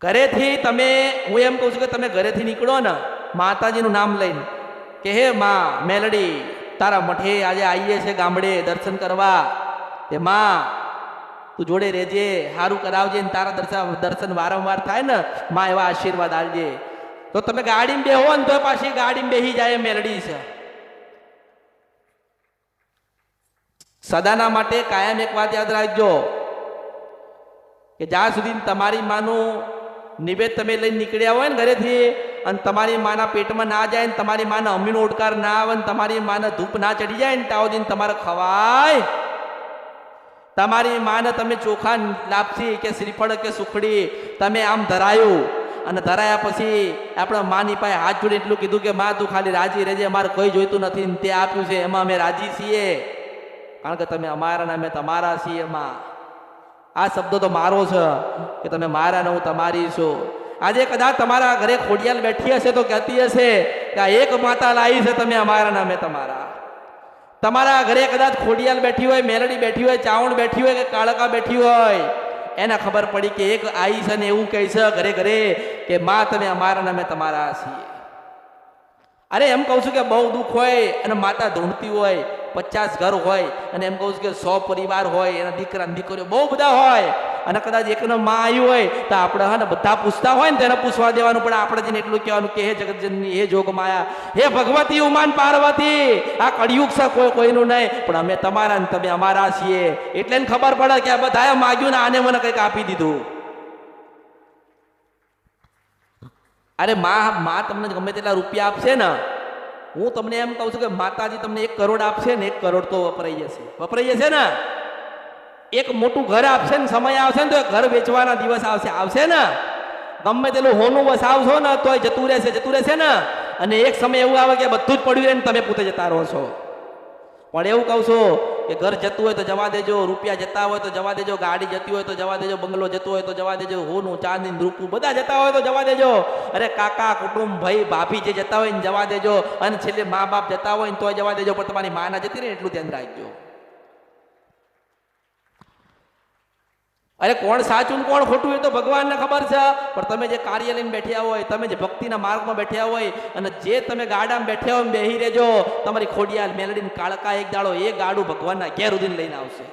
ઘરેથી તમે, હું એમ કહું છું કે તમે ઘરેથી નીકળો ને માતાજીનું નામ લઈને કે હે માં મેલડી તારા મઠે આજે આવીએ છે ગામડે દર્શન કરવા, તે માં તું જોડે રહેજે, સારું કરાવજે ને તારા દર્શન વારંવાર થાય ને માં એવા આશીર્વાદ આલજે. તો તમે ગાડીમાં બેહો ને તો પાછી ગાડીમાં બેસી જાય મેલડી છે. સદાના માટે કાયમ એક વાત યાદ રાખજો કે જ્યાં સુધી તમારી માનું નિવેદ તમે લઈને નીકળ્યા હોય ને ઘરેથી અને તમારી માના પેટમાં ના જાય ને તમારી માના અમીનો ઓડકાર ના આવે ને તમારી માને ધૂપ ના ચડી જાય ને ત્યાં સુધી તમારે ખવાય. તમારી માને તમે ચોખા લાપસી કે શ્રીફળ કે સુખડી તમે આમ ધરાયું અને ધરાયા પછી આપણે માની પાસે હાથ જોડી એટલું કીધું કે માં તું ખાલી રાજી રહેજે, અમારે કોઈ જોઈતું નથી ને તે આપ્યું છે એમાં અમે રાજી છીએ, કારણ કે તમે અમારા ને અમે તમારા છીએ. એમાં આ શબ્દ તો મારો છે કે તમે મારા ને હું તમારી છું. આજે કદાચ તમારા ઘરે ખોડિયાલ બેઠી હશે તો કહેતી હશે કે આ એક માતા લાવી છે, તમે અમારા ને અમે તમારા. તમારા ઘરે કદાચ ખોડિયાલ બેઠી હોય, મેલડી બેઠી હોય, ચાવણ બેઠી હોય કે કાળકા બેઠી હોય, એને ખબર પડી કે એક આઈ છે ને એવું કહે છે ઘરે ઘરે કે માં તમે અમારા ને અમે તમારા છીએ. અરે એમ કહું છું કે બહુ દુઃખ હોય અને માતા ધૂણતી હોય, 50 ઘર હોય અને એમ કહું છું કે 100 પરિવાર હોય, એના દીકરા દીકરીઓ બહુ બધા હોય અને કદાચ એકનો માં આવ્યું હોય તો આપણે હા ને બધા પૂછતા હોય ને તેને પૂછવા દેવાનું, પણ આપણે જઈને એટલું કહેવાનું કે હે જગતજનની, હે જોગમાયા, હે ભગવતી ઉમાન પાર્વતી, આ કળિયુગ છે કોઈનું નહીં, પણ અમે તમારા ને તમે અમારા છીએ. એટલે ખબર પડે કે આ બધાએ માગ્યું ને આને મને કંઈક આપી દીધું. અરે માં તમને ગમે તેટલા રૂપિયા આપશે ને, હું તમને એમ કહું છું કે માતાજી તમને 1 કરોડ આપશે ને 1 કરોડ તો વપરાઈ જશે ને. એક મોટું ઘર આપશે ને સમય આવશે ને તો ઘર વેચવાના દિવસ આવશે ને. ગમે તેલું હોનું વસાવશો ને તોય જતું રહેશે ને. અને એક સમય એવું આવે કે બધું જ પડ્યું રહે ને તમે પોતે જતા રહો છો. પણ એવું કહું છું કે ઘર જતું હોય તો જવા દેજો, રૂપિયા જતા હોય તો જવા દેજો, ગાડી જતી હોય તો જવા દેજો, બંગલો જતો હોય તો જવા દેજો, હોનું ચાંદી રૂપું બધા જતા હોય તો જવા દેજો, અરે કાકા કુટુંબ ભાઈ ભાભી જે જતા હોય ને જવા દેજો, અને છેલ્લે મા બાપ જતા હોય ને તોય જવા દેજો, પણ તમારી મા ના જતી રહે એટલું ધ્યાન રાખજો. અરે કોણ સાચું કોણ ખોટું એ તો ભગવાનને ખબર છે, પણ તમે જે કાર્ય લઈને બેઠ્યા હોય, તમે જે ભક્તિના માર્ગમાં બેઠ્યા હોય, અને જે તમે ગાડામાં બેઠ્યા હોય બેહી રહેજો, તમારી ખોડિયાલ મેલડીને કાળકા એક દાડો એ ગાડું ભગવાનના ઘેર ઉદીને લઈને આવશે.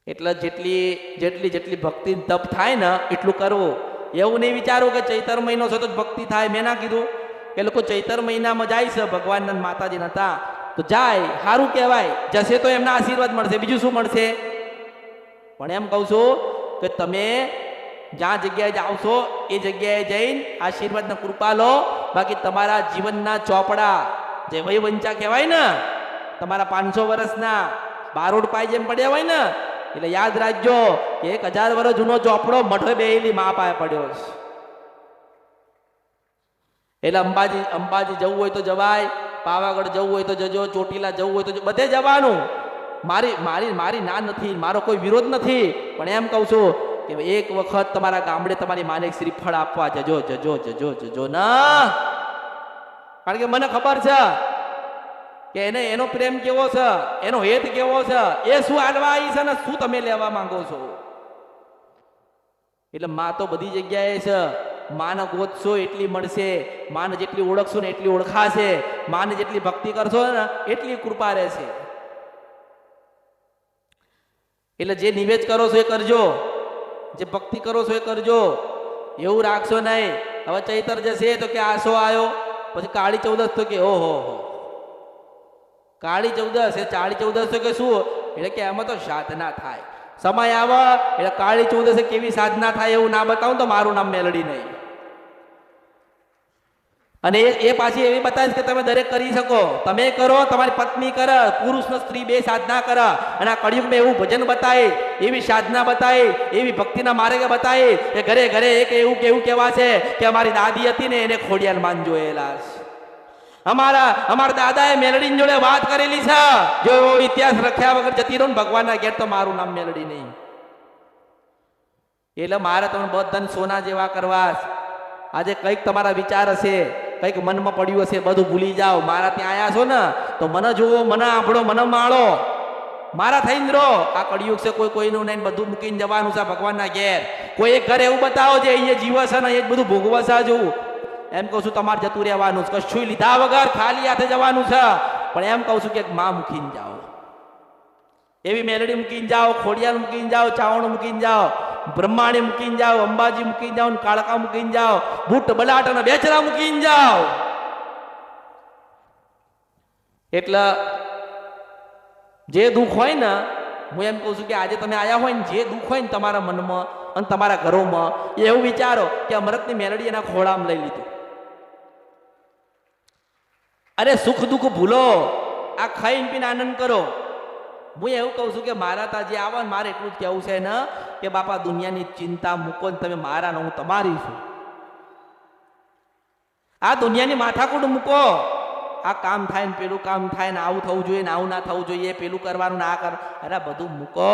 એટલે જેટલી જેટલી જેટલી ભક્તિ તપ થાય ને એટલું કરવું. એવું નહીં વિચારવું કે ચૈતર મહિનો છે તો જ ભક્તિ થાય. મેં ના કીધું કે લોકો ચૈતર મહિનામાં જાય છે ભગવાનના માતાજી હતા તો જાય, સારું કહેવાય, જશે તો એમના આશીર્વાદ મળશે, બીજું શું મળશે. પણ એમ કહું છું કે તમે જ્યાં જગ્યાએ જાઓ છો એ જગ્યાએ જઈને આશીર્વાદના કૃપા લો. બાકી તમારા જીવનના ચોપડા જે વયવંચા કહેવાય ને, તમારા 500 વર્ષના બારોડ પાય જેમ પડ્યા હોય ને, એટલે યાદ રાખજો કે 1000 વર્ષ જૂનો ચોપડો મઠે બેહેલી મા પાસે પડ્યો છે. એટલે અંબાજી જવું હોય તો જવાય, પાવાગઢ જવું હોય તો જજો, ચોટીલા જવું હોય તો બધે જવાનું. મારી ના નથી, મારો કોઈ વિરોધ નથી, પણ એમ કહું છું કે એક વખત તમારા ગામડે તમારી માને શ્રીફળ આપવા જજો જજો જજો જજો ના. કારણ કે મને ખબર છે કે એને એનો પ્રેમ કેવો છે, એનો હેત કેવો છે, એ શું આલવા આવી છે ને શું તમે લેવા માંગો છો. એટલે માં તો બધી જગ્યાએ છે. માને ગોતશો એટલી મળશે, માને જેટલી ઓળખશો ને એટલી ઓળખાશે, માને જેટલી ભક્તિ કરશો ને એટલી કૃપા રહેશે. એટલે જે નિવેદ કરો છો એ કરજો, જે ભક્તિ કરો છો એ કરજો. એવું રાખશો નહીં હવે ચૈતર જશે તો કે આસો આવ્યો, પછી કાળી ચૌદશ તો કે ઓહો કાળી ચૌદશ, એ કાળી ચૌદશ તો કે શું, એટલે કે એમાં તો સાધના થાય. સમય આવે એટલે કાળી ચૌદશે કેવી સાધના થાય એવું ના બતાવું તો મારું નામ મેલડી નહીં. અને એ પાછી એવી બતાવીશ કે તમે દરેક કરી શકો. તમે કરો, તમારી પત્ની કરે, પુરુષ ને સ્ત્રી બે સાધના કરે, અને આ કળિયુગમાં એવું ભજન બતાવે, એવી સાધના બતાવે, એવી ભક્તિના માર્ગે બતાવે કે ઘરે ઘરે એક એવું કહેવા છે કે અમારી દાદી હતી ને એને ખોડિયાલ માન જોયેલા છે. અમારા દાદાએ મેલડી જોડે વાત કરેલી છે. જો એવો ઇતિહાસ રખ્યા વગર જતી રહો ને ભગવાનના ઘેર તો મારું નામ મેલડી નહીં. એટલે મારે તમે બધાને સોના જેવા કરવા. આજે કંઈક તમારા વિચાર હશે, કંઈક મનમાં પડ્યું હશે, બધું ભૂલી જાઓ. મારા ત્યાં આવ્યા છો ને તો મને જુઓ, મને આંભળો, મને માળો, મારા થઈને રહો. આ કળિયુગ છે, કોઈ કોઈનું નહીં, બધું મૂકીને જવાનું છે ભગવાનના ઘેર. કોઈ એક ઘર એવું બતાવો જે અહીંયા જીવે છે ને એ જ બધું ભોગવે છે. જોવું એમ કહું છું તમારે જતું રહેવાનું છે, કશું લીધા વગર ખાલી હાથે જવાનું છે. પણ એમ કહું છું કે માં મૂકીને જાઓ, એવી મેલડી મૂકીને જાઓ, ખોડિયાલ મૂકીને જાઓ, ચાવણ મૂકીને જાઓ, બ્રહ્માણી મૂકીને જાઓ, અંબાજી મૂકીને જાઓ, કાળકા મૂકીને જાઓ, બુટ બલાટ અને બેચરા મૂકીને જાઓ. એટલે જે દુઃખ હોય ને, હું એમ કહું છું કે આજે તમે આવ્યા હોય ને, જે દુઃખ હોય ને તમારા મનમાં અને તમારા ઘરોમાં, એવું વિચારો કે અમૃતની મેલડી એના ખોળામાં લઈ લીધું. અરે સુખ દુઃખ ભૂલો, આ ખાઈને પીને આનંદ કરો. હું એવું કહું છું કે મારા તાજી આવો ને મારે એટલું જ કહેવું છે ને કે બાપા દુનિયાની ચિંતા મૂકો ને તમે મારા ને હું તમારી છું. આ દુનિયાની માથાકૂટ મૂકો. આ કામ થાય ને પેલું કામ થાય ને આવું થવું જોઈએ ને આવું ના થવું જોઈએ, પેલું કરવાનું ના કર, અરે બધું મૂકો.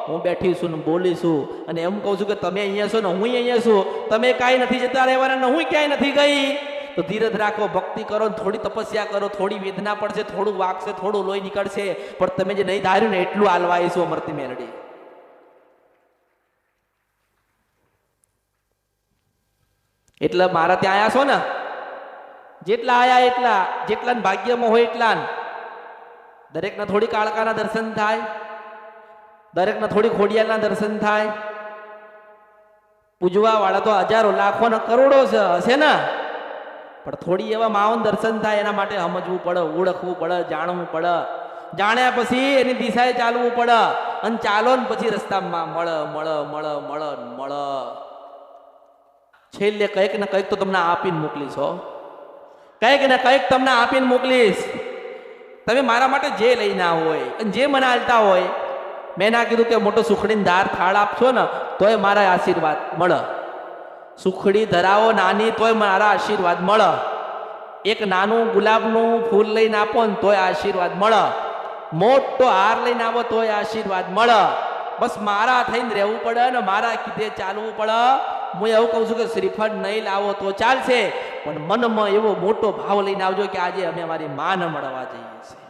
હું બેઠી છું ને બોલીશું અને એમ કહું છું કે તમે અહીંયા છો ને હું અહીંયા છું, તમે કાંઈ નથી જતા રહેવાના ને હું ક્યાંય નથી ગઈ. તો ધીરજ રાખો, ભક્તિ કરો, થોડી તપસ્યા કરો, થોડી વેદના પડશે, થોડું વાગશે, થોડું લોહી નીકળશે, પણ તમે જે નહીં ધાર્યું ને એટલું હાલવા આવીશું અમૃતની મેલડી. એટલે મારા ત્યાં આવ્યા છો ને, જેટલા આયા એટલા, જેટલા ભાગ્યમાં હોય એટલા. દરેકના થોડી કાળકાના દર્શન થાય, દરેકના થોડી ખોડિયાલના દર્શન થાય. પૂજવા વાળા તો હજારો લાખો ને કરોડો હશે ને, પણ થોડી એવા માઓન દર્શન થાય એના માટે સમજવું પડે, ઓળખવું પડે, જાણવું પડે. જાણ્યા પછી એની દિશાએ ચાલવું પડે, અને ચાલો ને પછી રસ્તામાં મળે. છેલ્લે કંઈક ને કંઈક તો તમને આપીને મોકલીશ હો, કંઈક ને કંઈક તમને આપીને મોકલીશ. તમે મારા માટે જે લઈને આવો હોય અને જે મને હાલતા હોય, મેં ના કીધું કે મોટો સુખડીને ધાર થાળ આપશો ને તોય મારા આશીર્વાદ મળે. સુખડી ધરાવો નાની તોય મારા આશીર્વાદ મળે. એક નાનું ગુલાબનું ફૂલ લઈને આપો ને તોય આશીર્વાદ મળે, મોટો હાર લઈને આવો તોય આશીર્વાદ મળે. બસ મારા થઈને રહેવું પડે ને મારા કીધે ચાલવું પડે. હું એવું કહું છું કે શ્રીફળ નહીં લાવો તો ચાલશે, પણ મનમાં એવો મોટો ભાવ લઈને આવજો કે આજે અમે મારી માને મળવા જઈએ છીએ.